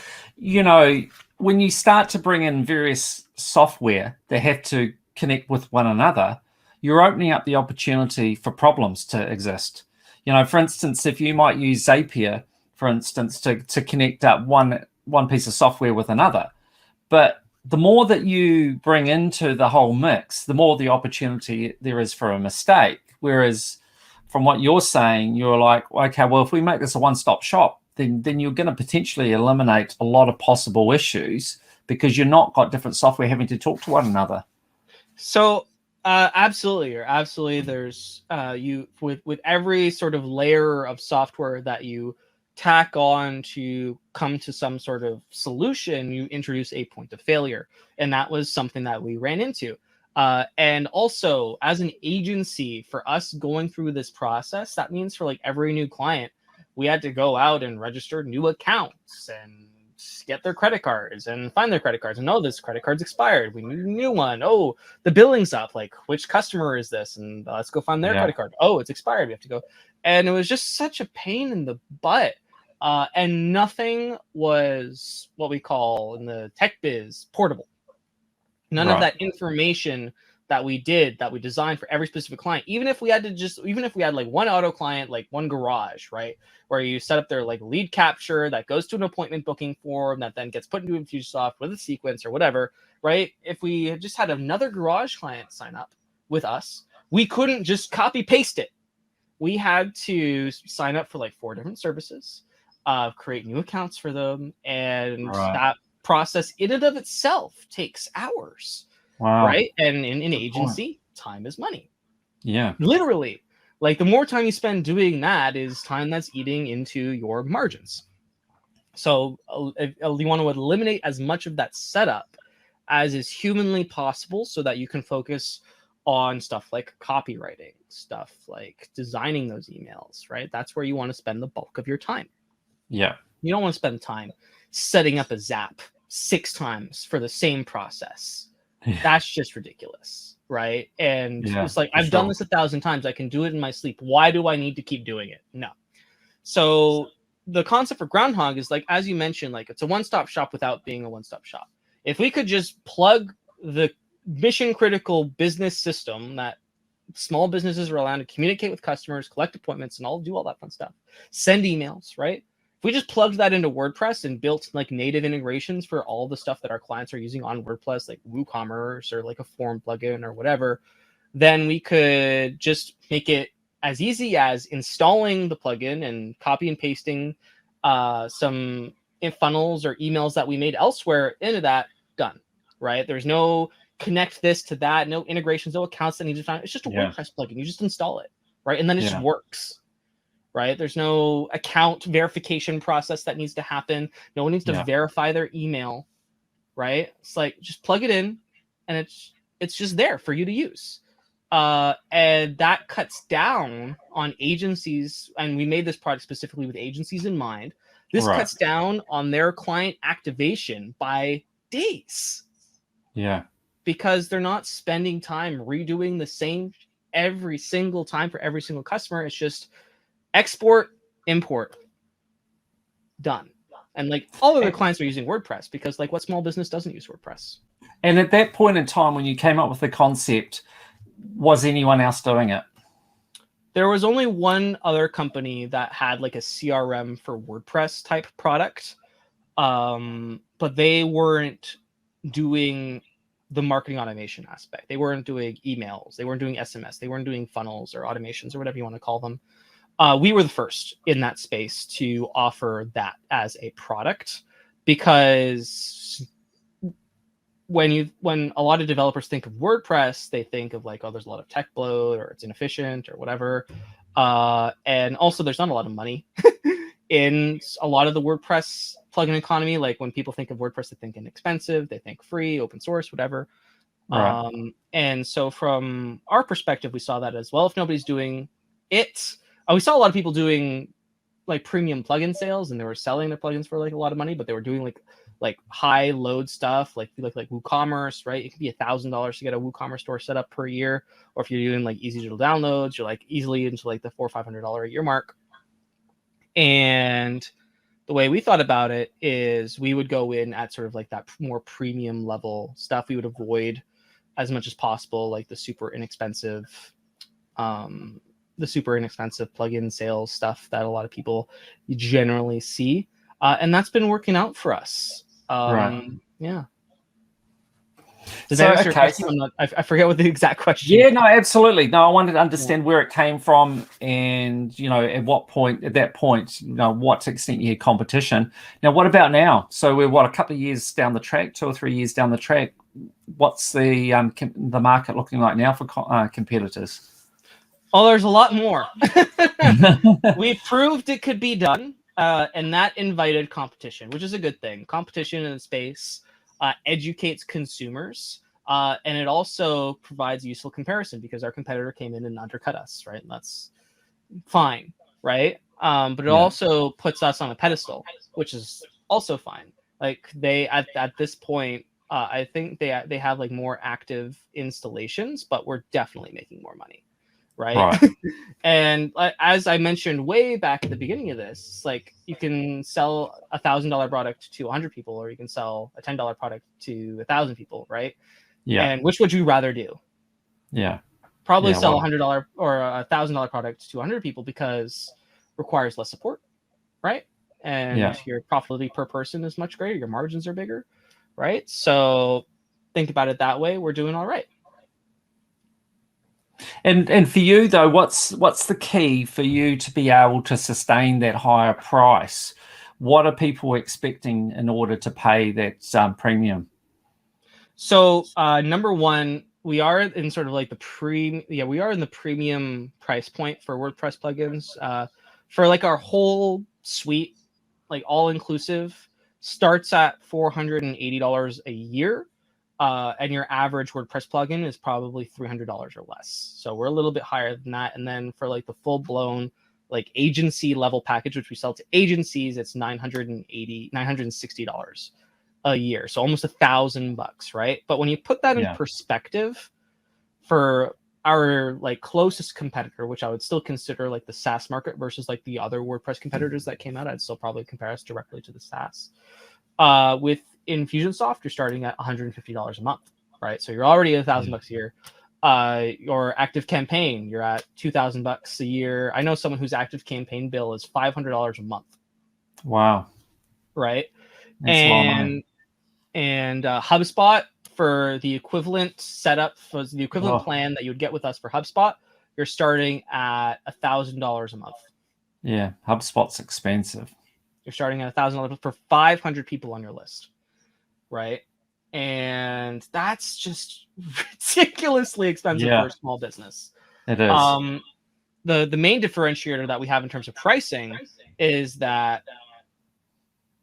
when you start to bring in various software that have to connect with one another, you're opening up the opportunity for problems to exist. For instance, if you might use Zapier, for instance, to connect up one one piece of software with another. But the more that you bring into the whole mix, the more the opportunity there is for a mistake. Whereas from what you're saying, you're like, okay, well, if we make this a one-stop shop, then you're going to potentially eliminate a lot of possible issues because you're not got different software having to talk to one another. So absolutely, or absolutely, there's you with every sort of layer of software that you tack on to come to some sort of solution, you introduce a point of failure, and that was something that we ran into. And also, as an agency, for us going through this process, that means for like every new client, we had to go out and register new accounts and get their credit cards and find their credit cards and know this credit card's expired. We need a new one. Oh, the billing's up. Like, which customer is this? And let's go find their credit card. Oh, it's expired. We have to go. And it was just such a pain in the butt. And nothing was what we call in the tech biz portable. None of that information that we designed for every specific client, even if we had like one auto client, like one garage, right, where you set up their like lead capture that goes to an appointment booking form that then gets put into Infusionsoft with a sequence or whatever, right? If we just had another garage client sign up with us, we couldn't just copy paste it. We had to sign up for like 4 different services, create new accounts for them, and that process in and of itself takes hours. Wow. Right. And in an agency, time is money. Yeah. Literally. Like the more time you spend doing that is time that's eating into your margins. So you want to eliminate as much of that setup as is humanly possible so that you can focus on stuff like copywriting, stuff like designing those emails, right? That's where you want to spend the bulk of your time. Yeah. You don't want to spend time setting up a Zap 6 times for the same process. That's just ridiculous, right? And it's like, I've done this 1,000 times. I can do it in my sleep. Why do I need to keep doing it? No. So the concept for Groundhog is like, as you mentioned, like it's a one-stop shop without being a one-stop shop. If we could just plug the mission critical business system that small businesses are allowed to communicate with customers, collect appointments, and do all that fun stuff, send emails, right? If we just plugged that into WordPress and built like native integrations for all the stuff that our clients are using on WordPress, like WooCommerce or like a form plugin or whatever, then we could just make it as easy as installing the plugin and copy and pasting some funnels or emails that we made elsewhere into that, done, right? There's no connect this to that, no integrations, no accounts that need to find. It's just a WordPress plugin. You just install it, right? And then it just works. Right? There's no account verification process that needs to happen. No one needs to verify their email, right? It's like just plug it in, and it's just there for you to use. And that cuts down on agencies, and we made this product specifically with agencies in mind. This cuts down on their client activation by days. Yeah. Because they're not spending time redoing the same every single time for every single customer. It's just export, import, done. And like all of their clients are using WordPress because like what small business doesn't use WordPress? And at that point in time, when you came up with the concept, was anyone else doing it? There was only one other company that had like a CRM for WordPress type product, but they weren't doing the marketing automation aspect. They weren't doing emails. They weren't doing SMS. They weren't doing funnels or automations or whatever you want to call them. We were the first in that space to offer that as a product, because when a lot of developers think of WordPress, they think of like, oh, there's a lot of tech bloat or it's inefficient or whatever. And also there's not a lot of money in a lot of the WordPress plugin economy. Like when people think of WordPress, they think inexpensive, they think free, open source, whatever. And so from our perspective, we saw that as well. If nobody's doing it, we saw a lot of people doing like premium plugin sales, and they were selling their plugins for like a lot of money, but they were doing like high load stuff, like WooCommerce, right? It could be $1,000 to get a WooCommerce store set up per year. Or if you're doing like easy digital downloads, you're like easily into like the $400 or $500 a year mark. And the way we thought about it is we would go in at sort of like that more premium level stuff. We would avoid as much as possible like the super inexpensive plugin sales stuff that a lot of people generally see. and that's been working out for us. Right. Yeah. Does So, that answer your okay. question? I forget what the exact question. Yeah, no, absolutely. No, I wanted to understand where it came from, and at what point, at that point, what extent you had competition. Now, what about now? So we're a couple of years down the track, 2 or 3 years down the track. What's the market looking like now for competitors? Oh, there's a lot more. We proved it could be done, and that invited competition, which is a good thing. Competition in the space educates consumers, and it also provides useful comparison because our competitor came in and undercut us, right? And that's fine, right? But it also puts us on a pedestal, which is also fine. Like they at this point, I think they have like more active installations, but we're definitely making more money, right? And as I mentioned way back at the beginning of this, like you can sell $1,000 product to 100 people, or you can sell a $10 product to 1,000 people, right? Yeah. And which would you rather do? Yeah. Probably sell $100 or $1,000 product to 100 people because requires less support, right? And your profitability per person is much greater. Your margins are bigger, right? So think about it that way. We're doing all right. And for you though, what's the key for you to be able to sustain that higher price? What are people expecting in order to pay that premium? So number one, we are in sort of like we are in the premium price point for WordPress plugins. For like our whole suite, like all inclusive, starts at $480 a year. And your average WordPress plugin is probably $300 or less. So we're a little bit higher than that. And then for like the full blown like agency level package, which we sell to agencies, it's $960 a year. So almost $1,000, right? But when you put that in perspective for our like closest competitor, which I would still consider like the SaaS market versus like the other WordPress competitors that came out, I'd still probably compare us directly to the SaaS. With Infusionsoft, you're starting at $150 a month, right? So you're already $1,000 a year. Your Active Campaign, you're at $2,000 a year. I know someone whose Active Campaign bill is $500 a month. Wow. Right. That's a lot of money. And HubSpot, for the equivalent setup, for the equivalent plan that you would get with us for HubSpot, you're starting at $1,000 a month. Yeah, HubSpot's expensive. You're starting at $1,000 for 500 people on your list, right? And that's just ridiculously expensive for a small business. It is. The main differentiator that we have in terms of pricing is that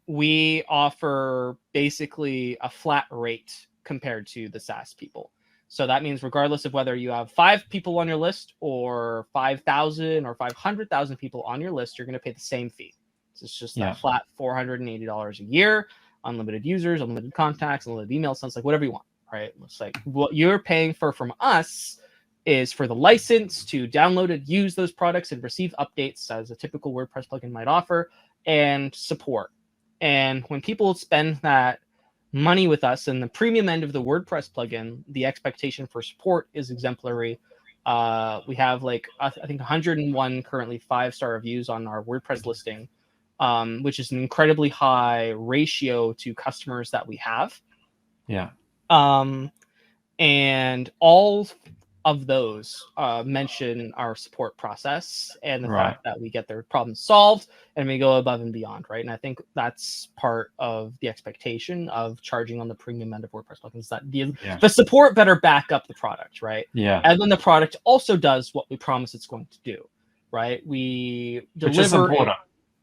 we offer basically a flat rate compared to the SaaS people. So that means regardless of whether you have 5 people on your list or 5,000 or 500,000 people on your list, you're going to pay the same fee. So it's just that flat $480 a year, unlimited users, unlimited contacts, unlimited email sends, like whatever you want, right? It's like what you're paying for from us is for the license to download and use those products and receive updates as a typical WordPress plugin might offer, and support. And when people spend that money with us in the premium end of the WordPress plugin, the expectation for support is exemplary. We have like, I think 101 currently 5-star reviews on our WordPress listing, which is an incredibly high ratio to customers that we have. Yeah. And all of those mention our support process and the fact that we get their problems solved and we go above and beyond, right? And I think that's part of the expectation of charging on the premium end of WordPress plugins, that the support better back up the product, right? Yeah. And then the product also does what we promise it's going to do, right? We deliver,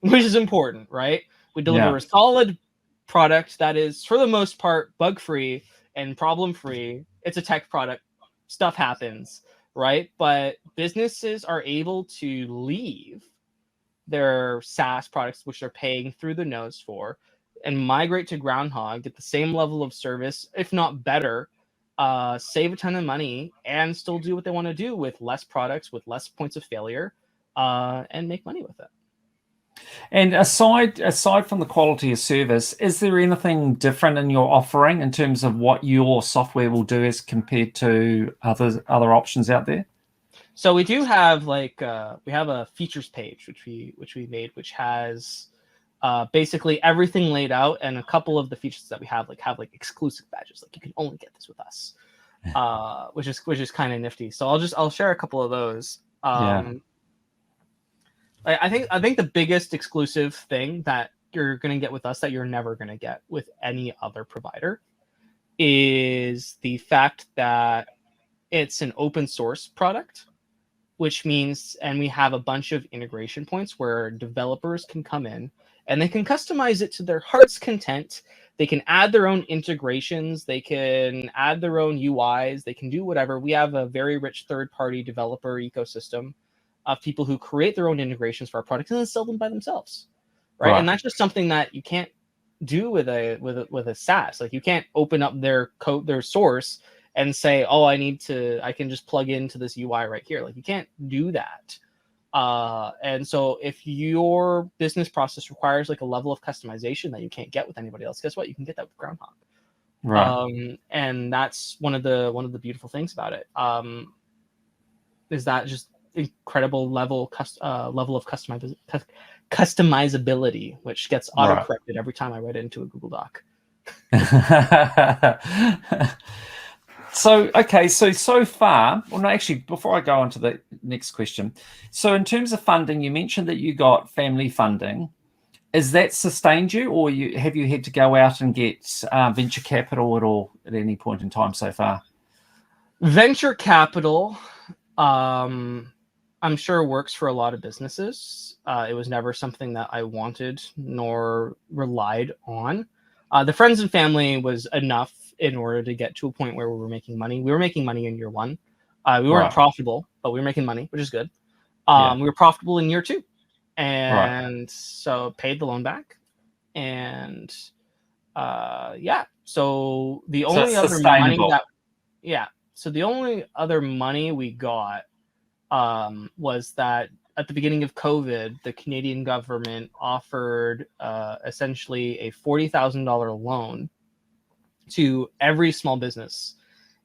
which is important, right? We deliver a solid product that is, for the most part, bug-free and problem-free. It's a tech product. Stuff happens, right? But businesses are able to leave their SaaS products, which they're paying through the nose for, and migrate to Groundhog, get the same level of service, if not better, save a ton of money, and still do what they want to do with less products, with less points of failure, and make money with it. And aside from the quality of service, is there anything different in your offering in terms of what your software will do as compared to other options out there? So we do have like we have a features page which we made, which has basically everything laid out, and a couple of the features that we have like exclusive badges, like you can only get this with us, which is kind of nifty. So I'll share a couple of those. I think the biggest exclusive thing that you're going to get with us that you're never going to get with any other provider is the fact that it's an open source product, which means, and we have a bunch of integration points where developers can come in and they can customize it to their heart's content. They can add their own integrations. They can add their own UIs. They can do whatever. We have a very rich third-party developer ecosystem of people who create their own integrations for our products and then sell them by themselves, right? And that's just something that you can't do with a SaaS. Like, you can't open up their code, their source, and say, oh, I can just plug into this UI right here. Like, you can't do that. And so if your business process requires like a level of customization that you can't get with anybody else, guess what? You can get that with Groundhog. Right. And that's one of the beautiful things about it. Is that just incredible level of customizability, which gets auto-corrected every time I write it into a Google Doc. So far, well, no, actually, before I go on to the next question, so in terms of funding, you mentioned that you got family funding. Is that sustained you, or have you had to go out and get venture capital at all at any point in time so far? Venture capital, I'm sure works for a lot of businesses. It was never something that I wanted nor relied on. The friends and family was enough in order to get to a point where we were making money. We were making money in year one. We weren't profitable, but we were making money, which is good. We were profitable in year two. And so paid the loan back. And so the only other money so the only other money we got was that at the beginning of COVID, the Canadian government offered essentially a $40,000 loan to every small business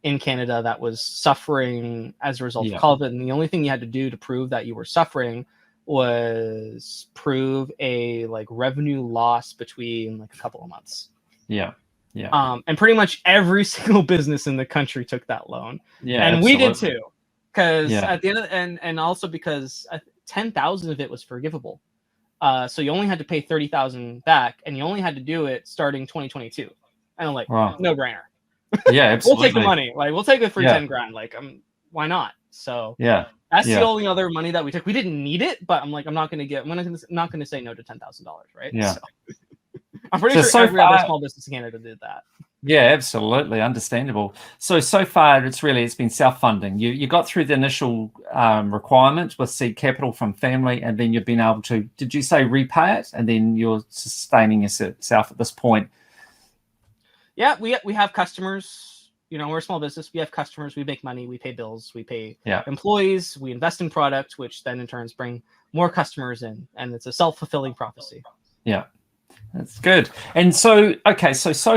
in Canada that was suffering as a result of COVID. And the only thing you had to do to prove that you were suffering was prove a like revenue loss between like a couple of months. And pretty much every single business in the country took that loan. And we did too. Because at the end of and also because 10,000 of it was forgivable. So you only had to pay 30,000 back, and you only had to do it starting 2022. And I'm like, no brainer. Yeah, absolutely. We'll take the money. Like, we'll take it for 10 grand. Like, why not? So that's the only other money that we took. We didn't need it, but I'm like, I'm not going to say no to $10,000, right? Yeah. So, I'm pretty sure every other small business in Canada did that. Yeah, absolutely. Understandable. So far, it's been self-funding. You got through the initial requirement with seed capital from family, and then you've been able to, did you say repay it? And then you're sustaining yourself at this point. Yeah, we have customers. You know, we're a small business. We have customers. We make money. We pay bills. We pay employees. We invest in product, which then in turns bring more customers in. And it's a self-fulfilling prophecy. Yeah. That's good. And so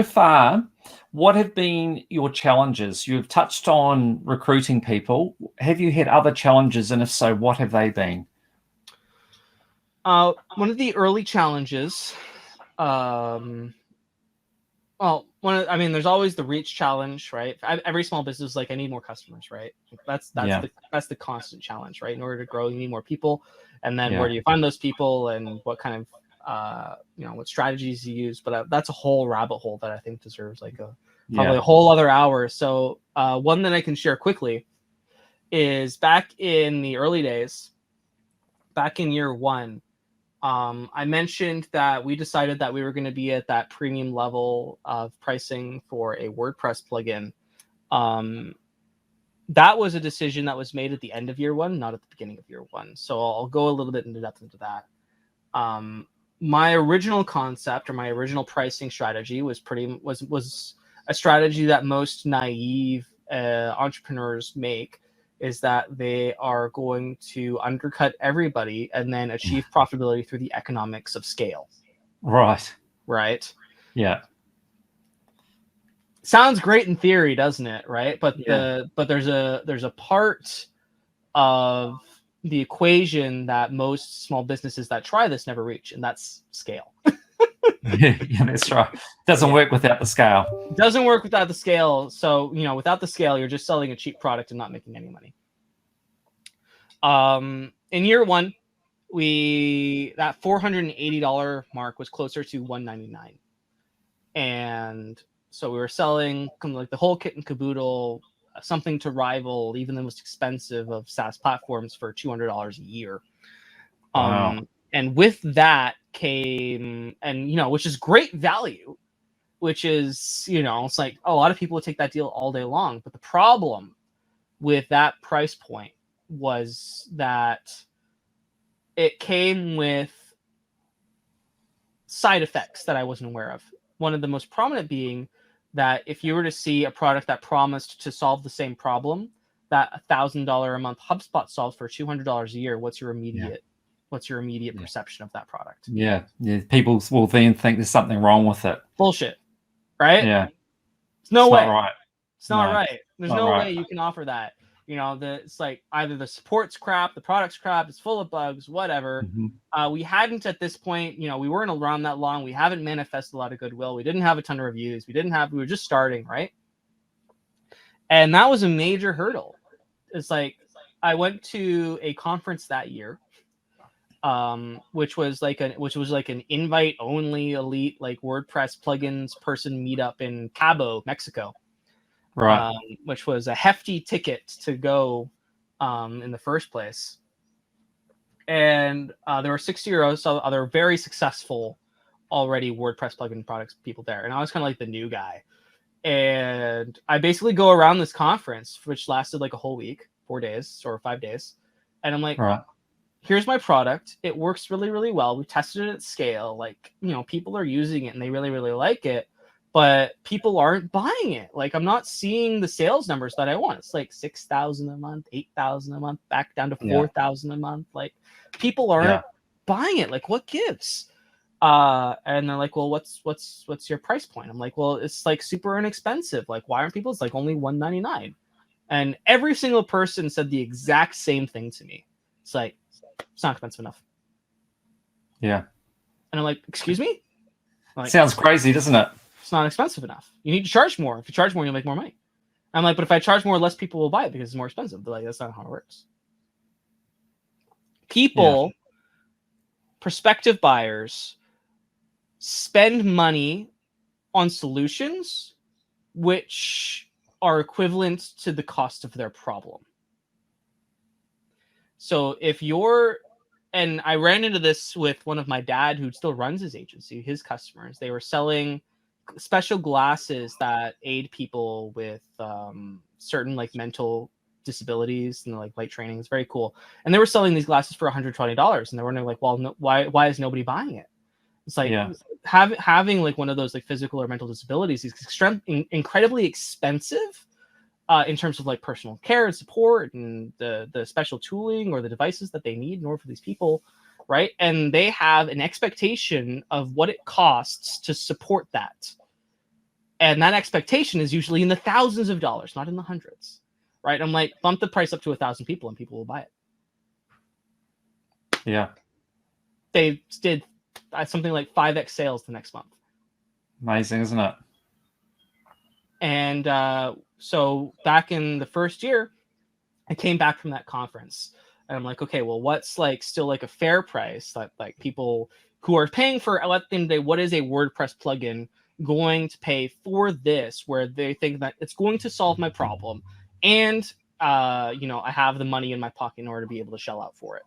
far, what have been your challenges? You've touched on recruiting people. Have you had other challenges? And if so, what have they been? One of the early challenges, there's always the reach challenge, right? Every small business is like, I need more customers, right? That's the constant challenge, right? In order to grow, you need more people. And then where do you find those people, and what kind of what strategies you use? But that's a whole rabbit hole that I think deserves like probably a whole other hour. So one that I can share quickly is back in the early days, back in year one, I mentioned that we decided that we were going to be at that premium level of pricing for a WordPress plugin. That was a decision that was made at the end of year one, not at the beginning of year one. So I'll go a little bit into depth into that. My original concept, or my original pricing strategy, was a strategy that most naive entrepreneurs make, is that they are going to undercut everybody and then achieve profitability through the economics of scale. Right. Yeah. Sounds great in theory, doesn't it? Right. But there's a part of the equation that most small businesses that try this never reach, and that's scale. Yeah, that's right. Doesn't work without the scale. It doesn't work without the scale. So, without the scale, you're just selling a cheap product and not making any money. In year one, that $480 mark was closer to $199. And so we were selling like the whole kit and caboodle, something to rival even the most expensive of SaaS platforms for $200 a year. Wow. And with that came, and which is great value, which is, it's like a lot of people would take that deal all day long. But the problem with that price point was that it came with side effects that I wasn't aware of. One of the most prominent being that if you were to see a product that promised to solve the same problem that $1,000 a month HubSpot solves for $200 a year, what's your immediate perception of that product? Yeah. People will then think there's something wrong with it. Bullshit, right? Yeah. It's no way. Not right. It's not right. There's no way you can offer that. It's like either the support's crap, the product's crap, it's full of bugs, whatever. We hadn't at this point, we weren't around that long. We haven't manifested a lot of goodwill. We didn't have a ton of reviews. We were just starting, right? And that was a major hurdle. It's like I went to a conference that year, which was like an invite only elite like WordPress plugins person meetup in Cabo, Mexico. Right. Which was a hefty ticket to go in the first place. And there were 60 other very successful already WordPress plugin products people there. And I was kind of like the new guy. And I basically go around this conference, which lasted like a whole week, 4 days or 5 days. And I'm like, here's my product. It works really, really well. We tested it at scale. Like, people are using it and they really, really like it. But people aren't buying it. Like, I'm not seeing the sales numbers that I want. It's like 6,000 a month, 8,000 a month, back down to 4,000 a month. Like, people aren't buying it. Like, what gives? And they're like, well, what's your price point? I'm like, well, it's like super inexpensive. Like, why aren't people? It's like only $199. And every single person said the exact same thing to me. It's like, it's not expensive enough. Yeah. And I'm like, excuse me? Like, sounds crazy, doesn't it? It's not expensive enough. You need to charge more. If you charge more, you'll make more money. I'm like, but if I charge more, less people will buy it because it's more expensive. But like, that's not how it works. People, prospective buyers, spend money on solutions which are equivalent to the cost of their problem. So if you're, and I ran into this with one of my dad who still runs his agency, his customers, they were selling special glasses that aid people with certain like mental disabilities and like light training. It's very cool. And they were selling these glasses for $120, and they were wondering like, well, no, why is nobody buying it? It's like having like one of those like physical or mental disabilities is incredibly expensive in terms of like personal care and support and the special tooling or the devices that they need in order for these people, right? And they have an expectation of what it costs to support that. And that expectation is usually in the thousands of dollars, not in the hundreds, right? I'm like, bump the price up to 1,000 people and people will buy it. Yeah. They did something like 5x sales the next month. Amazing, isn't it? And so back in the first year, I came back from that conference and I'm like, okay, well, what's like still like a fair price that like people who are paying for, at the end of the day, what is a WordPress plugin going to pay for this, where they think that it's going to solve my problem and I have the money in my pocket in order to be able to shell out for it.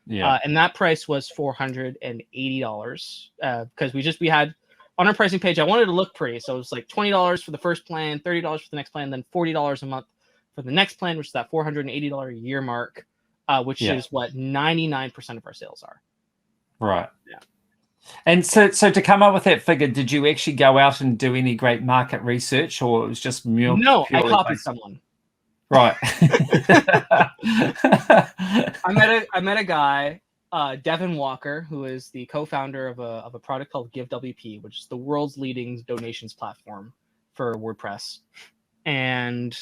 And that price was $480 because we had on our pricing page, I wanted to look pretty. So it was like $20 for the first plan, $30 for the next plan, then $40 a month for the next plan, which is that $480 a year mark, which is what 99% of our sales are. Right. Yeah. And so to come up with that figure, did you actually go out and do any great market research, or it was just No, I copied someone. Right. I met a guy, Devin Walker, who is the co-founder of a product called GiveWP, which is the world's leading donations platform for WordPress. And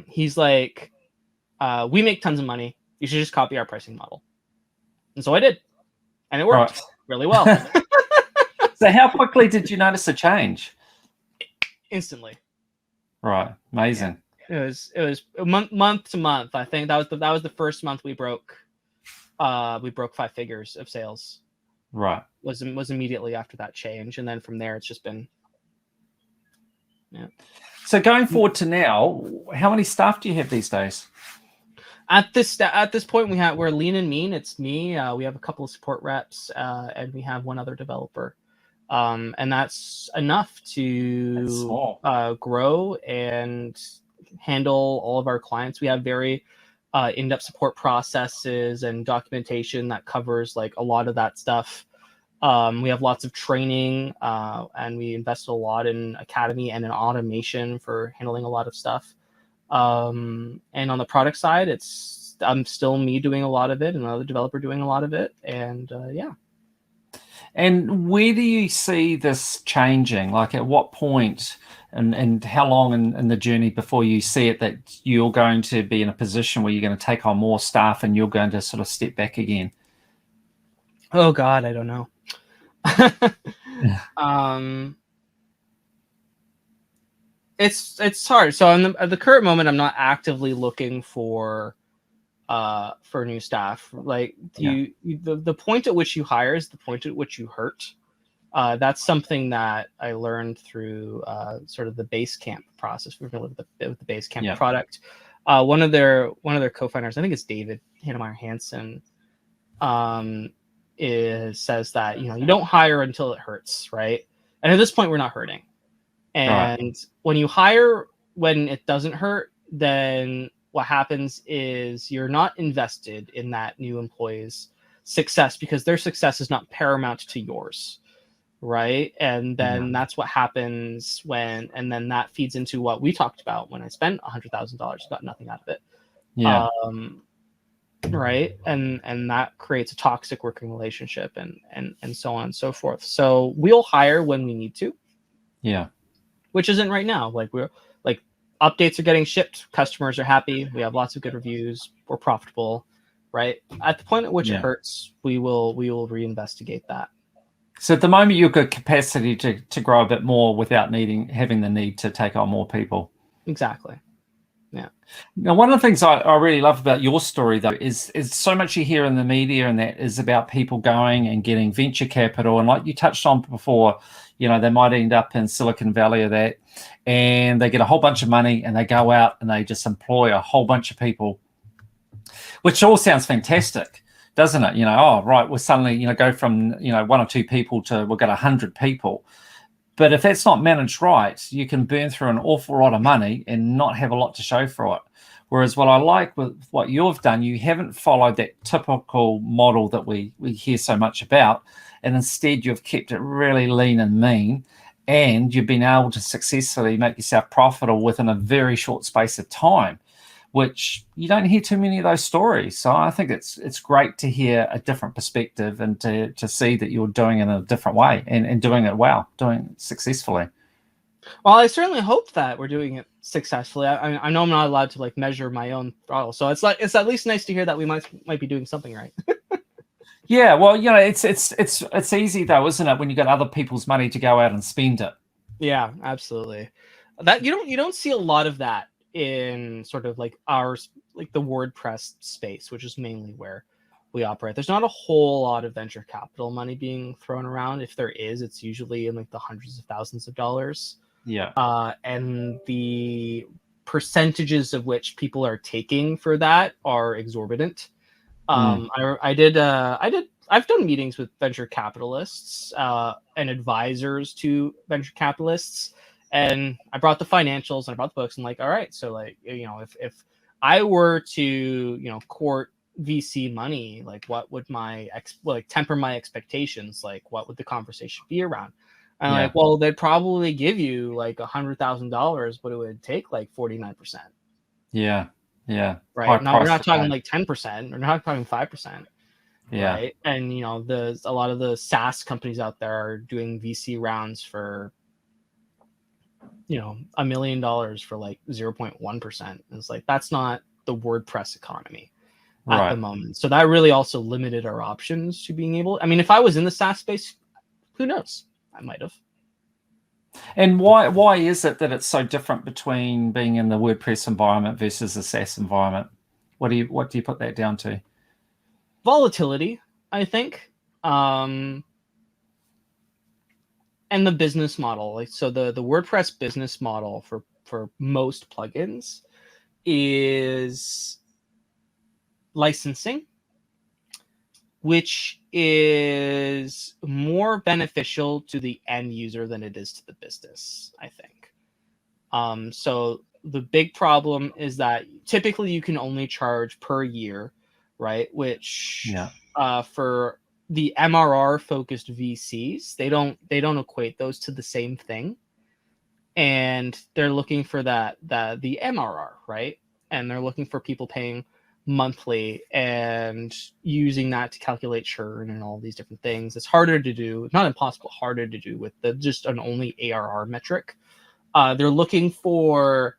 he's like, we make tons of money. You should just copy our pricing model. And so I did. And it worked really well. So how quickly did you notice a change? Instantly. Right. Amazing. Yeah. It was month to month. I think that was the first month we broke 5 figures of sales. Right. Was immediately after that change, and then from there it's just been. Yeah. So going forward to now, how many staff do you have these days? At this point, we're lean and mean. It's me. We have a couple of support reps, and we have one other developer, and that's enough to grow and handle all of our clients. We have very in-depth support processes and documentation that covers like a lot of that stuff. We have lots of training, and we invest a lot in academy and in automation for handling a lot of stuff. And on the product side, I'm still me doing a lot of it, and another developer doing a lot of it, and yeah. And where do you see this changing? Like at what point and how long in the journey before you see it that you're going to be in a position where you're going to take on more staff and you're going to sort of step back again? Oh God, I don't know. It's hard. So at the current moment, I'm not actively looking for new staff. Like the point at which you hire is the point at which you hurt. That's something that I learned through sort of the Basecamp process. We're familiar with the Basecamp product. One of their co-founders, I think it's David Hannemeyer Hansen, says that you don't hire until it hurts, right? And at this point, we're not hurting. And when you hire when it doesn't hurt, then what happens is you're not invested in that new employee's success because their success is not paramount to yours, right? And then that's what happens and then that feeds into what we talked about when I spent $100,000, got nothing out of it. Yeah. Right. And that creates a toxic working relationship and so on and so forth. So we'll hire when we need to. Yeah. Which isn't right now. Like updates are getting shipped, customers are happy, we have lots of good reviews, we're profitable, right? At the point at which it hurts, we will reinvestigate that. So at the moment, you've got capacity to grow a bit more without having the need to take on more people. Exactly. Yeah. Now, one of the things I really love about your story, though, is so much you hear in the media, and that is about people going and getting venture capital. And like you touched on before, they might end up in Silicon Valley or that, and they get a whole bunch of money and they go out and they just employ a whole bunch of people, which all sounds fantastic, doesn't it? We'll suddenly, go from, 1 or 2 people to we've got 100 people. But if that's not managed right, you can burn through an awful lot of money and not have a lot to show for it. Whereas what I like with what you've done, you haven't followed that typical model that we hear so much about. And instead, you've kept it really lean and mean. And you've been able to successfully make yourself profitable within a very short space of time, which you don't hear too many of those stories. So I think it's great to hear a different perspective and to see that you're doing it in a different way and doing it well, doing it successfully. Well, I certainly hope that we're doing it successfully. I know I'm not allowed to measure my own throttle, so it's at least nice to hear that we might be doing something right. Yeah, well, it's easy though, isn't it, when you got other people's money to go out and spend it? Yeah, absolutely. That you don't see a lot of that in sort of the WordPress space, which is mainly where we operate. There's not a whole lot of venture capital money being thrown around. If there is, it's usually in the hundreds of thousands of dollars. Yeah. And the percentages of which people are taking for that are exorbitant. I've done meetings with venture capitalists and advisors to venture capitalists, and I brought the financials and I brought the books and all right, so if I were to court VC money, what would my temper my expectations, what would the conversation be around? And well, they'd probably give you $100,000, but it would take 49%. Yeah. Right. Now we're not talking 10%. We're not talking 5%. Yeah. Right. And a lot of the SaaS companies out there are doing VC rounds for $1 million for 0.1%. It's that's not the WordPress economy at the moment. So that really also limited our options to being able. I mean, if I was in the SaaS space, who knows? I might have. And why is it that it's so different between being in the WordPress environment versus the SaaS environment? What do you put that down to? Volatility, I think. And the business model. Like, so the WordPress business model for most plugins is licensing, which is more beneficial to the end user than it is to the business, I think. So the big problem is that typically you can only charge per year, right? Which for the MRR focused VCs, they don't equate those to the same thing, and they're looking for the MRR, right? And they're looking for people paying monthly and using that to calculate churn and all these different things. It's harder to do, not impossible, harder to do with just an only ARR metric. They're looking for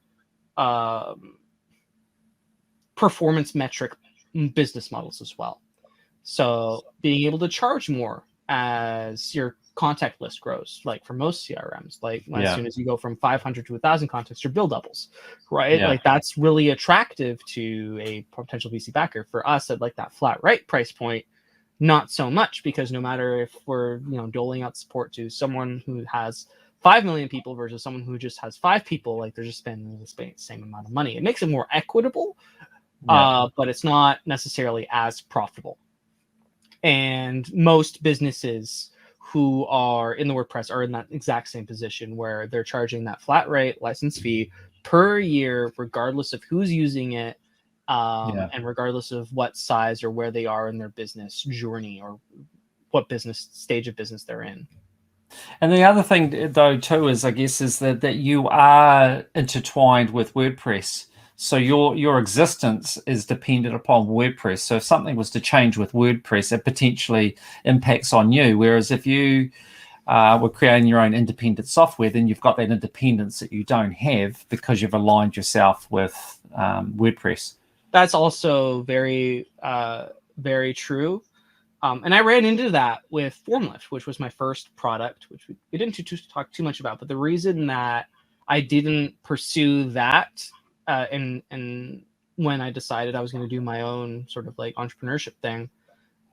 performance metric business models as well. So being able to charge more as your contact list grows, like for most CRMs, like as soon as you go from 500 to 1,000 contacts, your bill doubles, right? Like that's really attractive to a potential VC backer. For us at like that flat rate price point, not so much, because no matter if we're doling out support to someone who has 5 million people versus someone who just has 5 people, like they're just spending the same amount of money. It makes it more equitable, but it's not necessarily as profitable. And most businesses who are in the WordPress are in that exact same position where they're charging that flat rate license fee per year, regardless of who's using it, and regardless of what size or where they are in their business journey or what business stage of business they're in. And the other thing, though, too, is I guess is that you are intertwined with WordPress. So your existence is dependent upon WordPress. So if something was to change with WordPress, it potentially impacts on you. Whereas if you were creating your own independent software, then you've got that independence that you don't have because you've aligned yourself with WordPress. That's also very, very true. And I ran into that with Formlift, which was my first product, which we didn't talk too much about. But the reason that I didn't pursue that, and when I decided I was going to do my own sort of like entrepreneurship thing,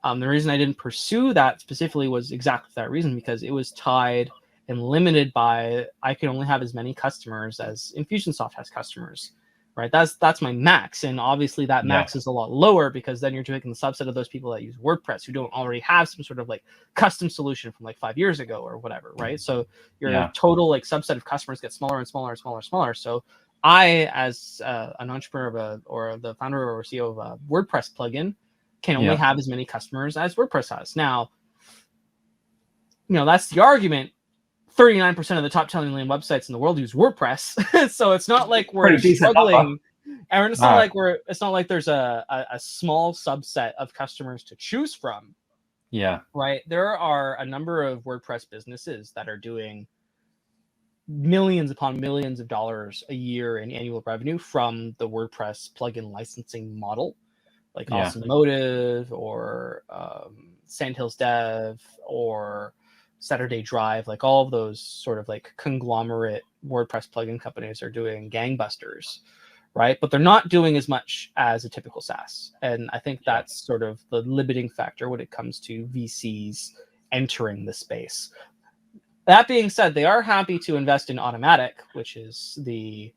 the reason I didn't pursue that specifically was exactly that reason, because it was tied and limited by I could only have as many customers as Infusionsoft has customers. Right, that's my max, and obviously that max is a lot lower, because then you're taking the subset of those people that use WordPress who don't already have some sort of like custom solution from like 5 years ago or whatever, right? So your total like subset of customers gets smaller and smaller and smaller and smaller. So I, as an entrepreneur or the founder or CEO of a WordPress plugin, can only have as many customers as WordPress has. Now, that's the argument. 39% of the top 10 million websites in the world use WordPress. So it's not like we're struggling, and it's not like there's a small subset of customers to choose from. Right. There are a number of WordPress businesses that are doing millions upon millions of dollars a year in annual revenue from the WordPress plugin licensing model, like Awesome Motive or Sandhills Dev or Saturday Drive. Like all of those sort of like conglomerate WordPress plugin companies are doing gangbusters, right? But they're not doing as much as a typical SaaS. And I think that's sort of the limiting factor when it comes to VCs entering the space. That being said, they are happy to invest in Automatic, which is the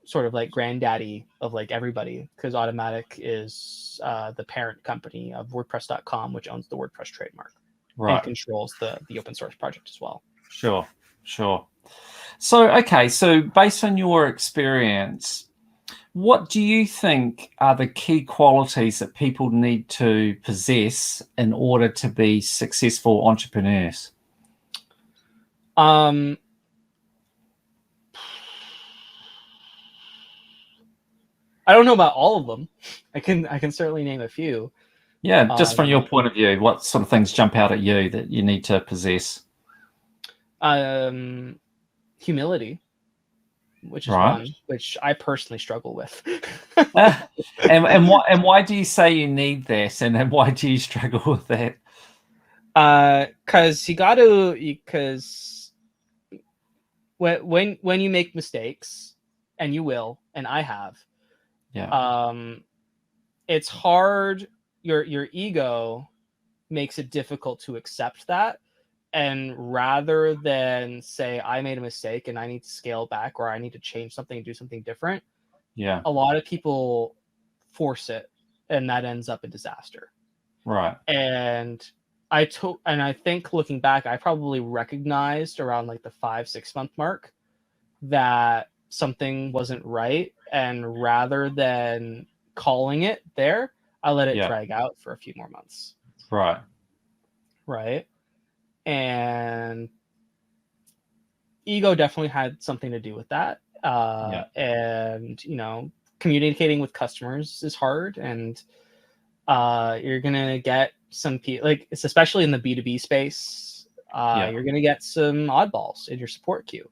sort of like granddaddy of like everybody, because Automatic is the parent company of WordPress.com, which owns the WordPress trademark. And controls the open source project as well. Sure. So based on your experience, what do you think are the key qualities that people need to possess in order to be successful entrepreneurs? I don't know about all of them. I can certainly name a few. Yeah, just from your point of view, what sort of things jump out at you that you need to possess? Humility, which is one, which I personally struggle with. And why do you say you need that, and why do you struggle with that? Because you got to, because when you make mistakes, and you will, and I have, it's hard. Your ego makes it difficult to accept that, and rather than say I made a mistake and I need to scale back, or I need to change something and do something different, Yeah. a lot of people force it, and that ends up a disaster. Right. And I think looking back, I probably recognized around like the 5-6 month mark that something wasn't right, and rather than calling it there, I let it drag out for a few more months. Right. And ego definitely had something to do with that. And communicating with customers is hard, and you're gonna get some people, like, it's especially in the B2B space, you're gonna get some oddballs in your support queue,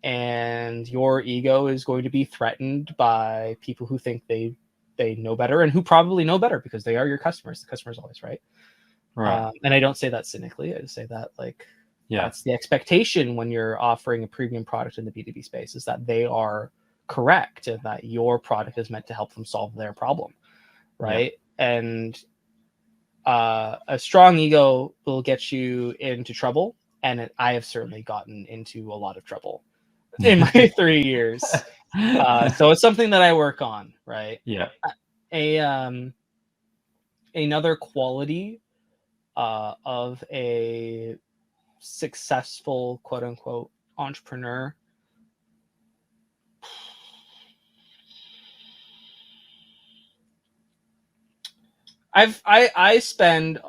and your ego is going to be threatened by people who think they know better, and who probably know better because they are your customers. The customer's always right. And I don't say that cynically. I just say that, like, that's the expectation when you're offering a premium product in the B2B space, is that they are correct, and that your product is meant to help them solve their problem. Right. And a strong ego will get you into trouble. And I have certainly gotten into a lot of trouble in my 3 years. So it's something that I work on. Right. Another quality of a successful, quote unquote, entrepreneur. I spend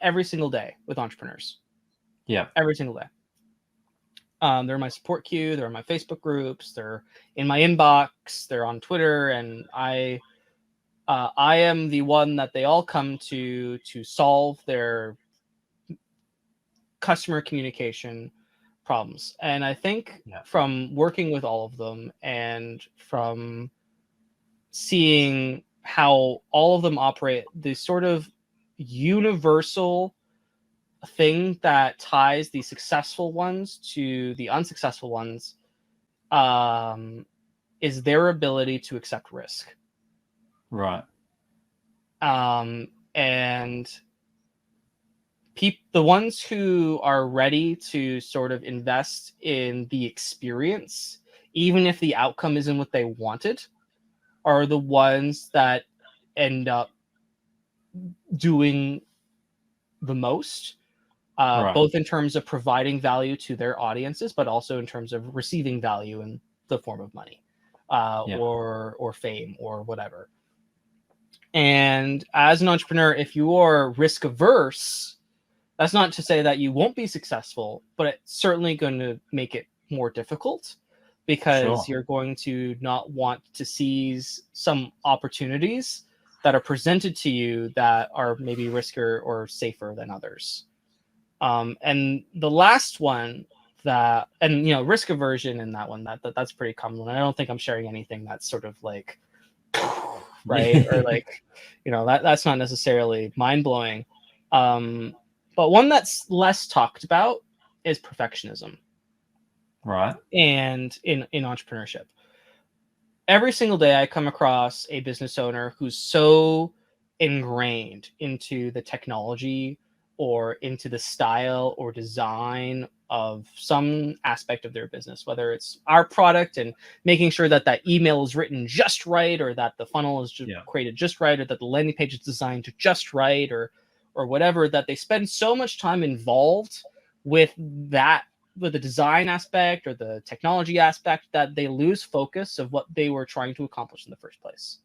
every single day with entrepreneurs. Every single day. They're in my support queue, they're in my Facebook groups, they're in my inbox, they're on Twitter, and I am the one that they all come to solve their customer communication problems. And I think from working with all of them, and from seeing how all of them operate, the sort of universal thing that ties the successful ones to the unsuccessful ones, is their ability to accept risk. And the ones who are ready to sort of invest in the experience, even if the outcome isn't what they wanted, are the ones that end up doing the most, both in terms of providing value to their audiences, but also in terms of receiving value in the form of money, or fame, or whatever. And as an entrepreneur, if you are risk averse, that's not to say that you won't be successful, but it's certainly going to make it more difficult, because you're going to not want to seize some opportunities that are presented to you that are maybe riskier or safer than others. And the last one risk aversion in that one, that's pretty common. I don't think I'm sharing anything that's sort of like, right, or like, that's not necessarily mind-blowing. But one that's less talked about is perfectionism. And in entrepreneurship, every single day I come across a business owner who's so ingrained into the technology, or into the style or design of some aspect of their business, whether it's our product and making sure that that email is written just right, or that the funnel is created just right, or that the landing page is designed just right, or whatever, that they spend so much time involved with that, with the design aspect or the technology aspect, that they lose focus of what they were trying to accomplish in the first place.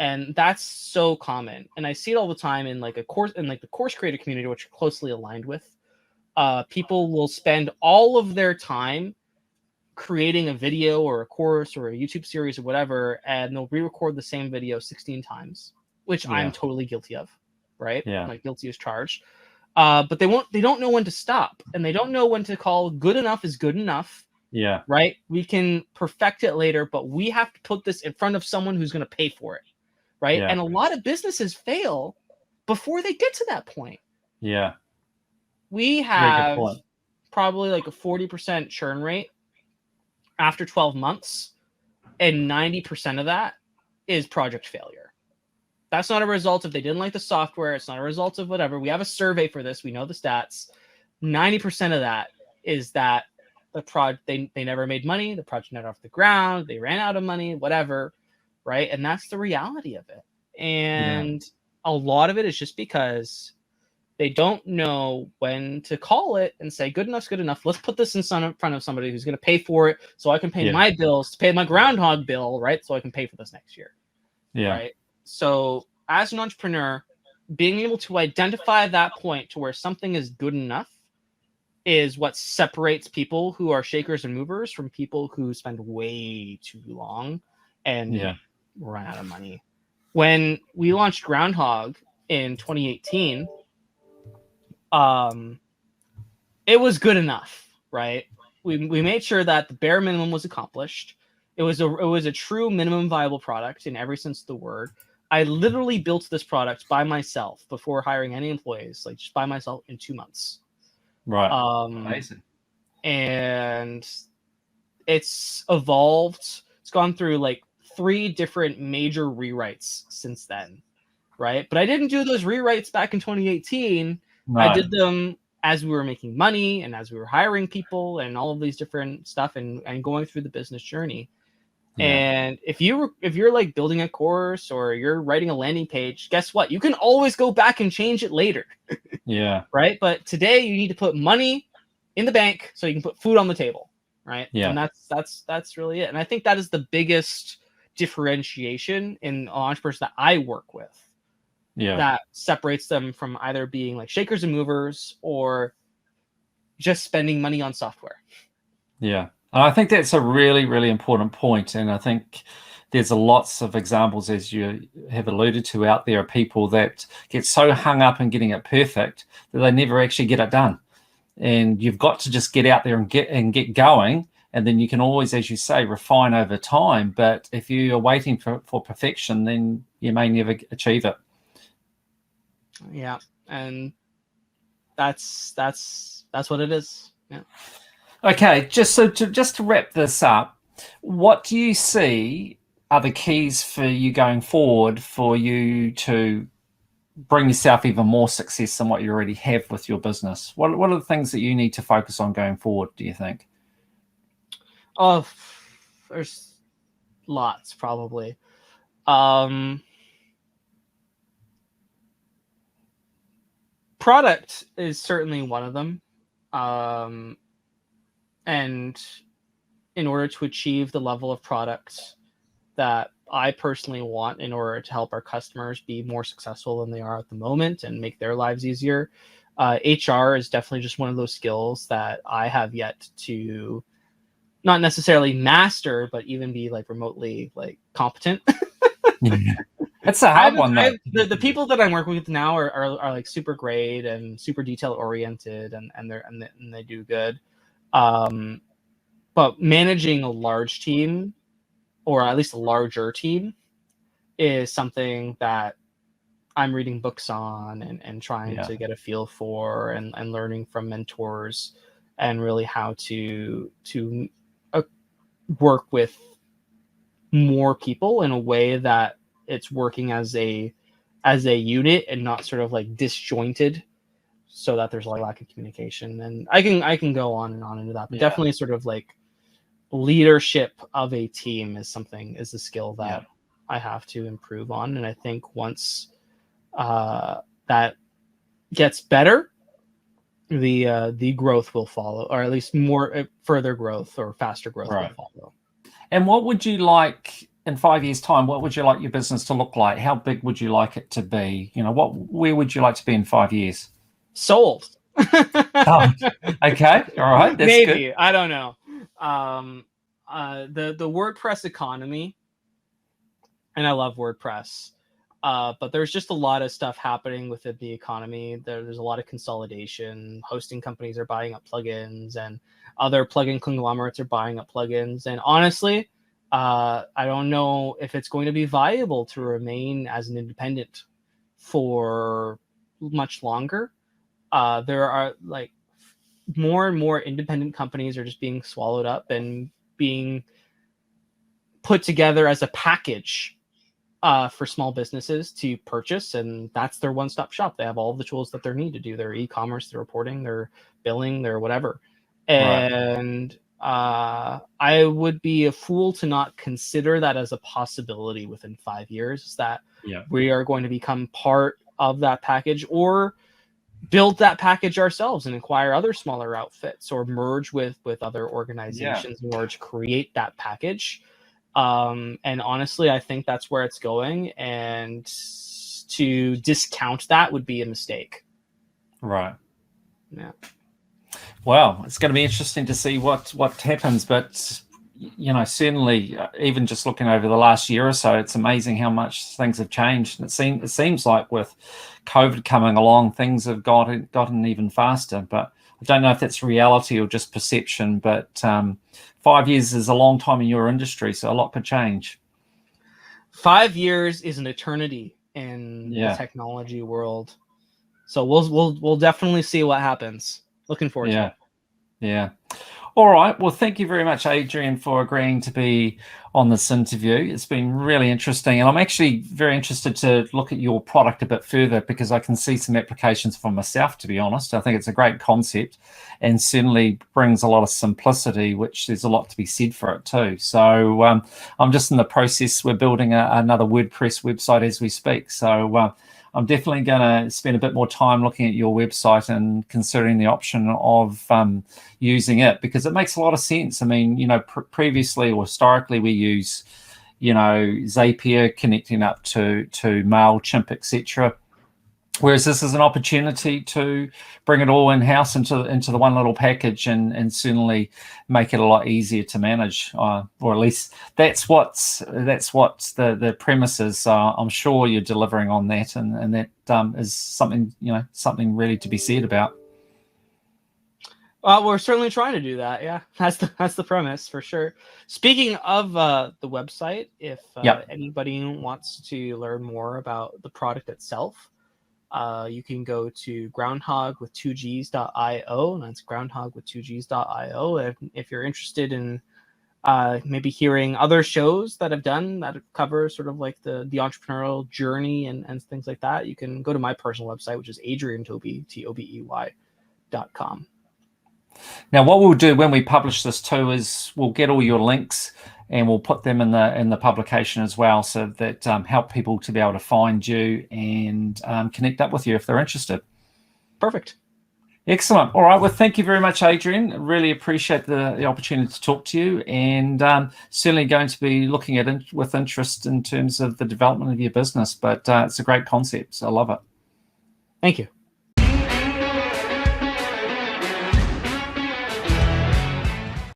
And that's so common, and I see it all the time in like the course creator community, which are closely aligned with. People will spend all of their time creating a video or a course or a YouTube series or whatever, and they'll re-record the same video 16 times, which I'm totally guilty of, right? Like, guilty as charged. But they don't know when to stop, and they don't know when to call good enough is good enough. Right? We can perfect it later, but we have to put this in front of someone who's going to pay for it. Right? And a lot of businesses fail before they get to that point. Yeah. We Very good have point. probably like a 40% churn rate after 12 months, and 90% of that is project failure. That's not a result of they didn't like the software. It's not a result of whatever. We have a survey for this. We know the stats. 90% of that is that they never made money. The project never off the ground. They ran out of money, whatever, right? And that's the reality of it. And a lot of it is just because they don't know when to call it and say, good enough's good enough. Let's put this in front of somebody who's going to pay for it so I can pay my bills, to pay my groundhog bill, right? So I can pay for this next year. Yeah. Right. So as an entrepreneur, being able to identify that point to where something is good enough is what separates people who are shakers and movers from people who spend way too long and run out of money. When we launched Groundhog in 2018, it was good enough, right? We made sure that the bare minimum was accomplished. It was a true minimum viable product in every sense of the word. I literally built this product by myself before hiring any employees, like just by myself in 2 months. Right. Amazing. And it's evolved. It's gone through like 3 different major rewrites since then, right? But I didn't do those rewrites back in 2018. No. I did them as we were making money and as we were hiring people and all of these different stuff and going through the business journey. Yeah. And if you're like building a course or you're writing a landing page, guess what? You can always go back and change it later. Yeah. Right. But today you need to put money in the bank so you can put food on the table. Right. Yeah. And that's really it. And I think that is the biggest differentiation in entrepreneurs that I work with. Yeah. That separates them from either being like shakers and movers or just spending money on software. Yeah. And I think that's a really, really important point. And I think there's lots of examples, as you have alluded to, out there of people that get so hung up in getting it perfect that they never actually get it done. And you've got to just get out there and get going. And then you can always, as you say, refine over time. But if you are waiting for perfection, then you may never achieve it. Yeah. And that's what it is. Yeah. Okay, just to wrap this up, what do you see are the keys for you going forward for you to bring yourself even more success than what you already have with your business? What are the things that you need to focus on going forward, do you think? Oh, there's lots, probably. Product is certainly one of them. And in order to achieve the level of product that I personally want in order to help our customers be more successful than they are at the moment and make their lives easier, HR is definitely just one of those skills that I have yet to not necessarily master, but even be like remotely like competent. It's a hard one, though. The people that I'm working with now are like super great and super detail oriented, and they do good. But managing a large team, or at least a larger team, is something that I'm reading books on and trying to get a feel for and learning from mentors and really how to work with more people in a way that it's working as a unit and not sort of like disjointed, so that there's a lack of communication. And I can go on and on into that, but definitely sort of like leadership of a team is a skill that I have to improve on. And I think once that gets better, the growth will follow, or at least more further growth or faster growth will follow. And what would you like in 5 years' time? What would you like your business to look like? How big would you like it to be? Where would you like to be in 5 years? Sold. Oh, okay, all right, that's maybe good. I don't know. The WordPress economy, and I love WordPress, but there's just a lot of stuff happening within the economy. There's a lot of consolidation. Hosting companies are buying up plugins, and other plugin conglomerates are buying up plugins. And honestly, I don't know if it's going to be viable to remain as an independent for much longer. There are like more and more independent companies are just being swallowed up and being put together as a package for small businesses to purchase, and that's their one-stop shop. They have all the tools that they need to do their e-commerce, their reporting, their billing, their whatever. And I would be a fool to not consider that as a possibility within 5 years, that we are going to become part of that package, or build that package ourselves and acquire other smaller outfits, or merge with other organizations in order to create that package. And honestly, I think that's where it's going, and to discount that would be a mistake. Right. Yeah. Well, it's going to be interesting to see what happens, but certainly, even just looking over the last year or so, it's amazing how much things have changed. And it seems like with COVID coming along, things have gotten even faster. But I don't know if that's reality or just perception. But 5 years is a long time in your industry, so a lot could change. 5 years is an eternity in the technology world. So we'll definitely see what happens. Looking forward to it. Yeah. All right. Well, thank you very much, Adrian, for agreeing to be on this interview. It's been really interesting. And I'm actually very interested to look at your product a bit further, because I can see some applications for myself, to be honest. I think it's a great concept and certainly brings a lot of simplicity, which there's a lot to be said for it too. So I'm just in the process. We're building another WordPress website as we speak. So I'm definitely going to spend a bit more time looking at your website and considering the option of using it, because it makes a lot of sense. I mean, previously or historically we use, Zapier connecting up to MailChimp, etc. Whereas this is an opportunity to bring it all in-house into the one little package, and certainly make it a lot easier to manage, or at least that's what the premise is. I'm sure you're delivering on that, and that is something really to be said about. We're certainly trying to do that. Yeah, that's the premise for sure. Speaking of the website, if anybody wants to learn more about the product itself, you can go to groundhogwith2gs.io, and that's groundhogwith2gs.io. If you're interested in maybe hearing other shows that I've done that cover sort of like the entrepreneurial journey and things like that, you can go to my personal website, which is Adrian Tobey, TOBEY.com. Now, what we'll do when we publish this too is we'll get all your links and we'll put them in the publication as well, so that help people to be able to find you and connect up with you if they're interested. Perfect. Excellent. All right. Well, thank you very much, Adrian. Really appreciate the opportunity to talk to you, and certainly going to be looking at it with interest in terms of the development of your business. But it's a great concept. So I love it. Thank you.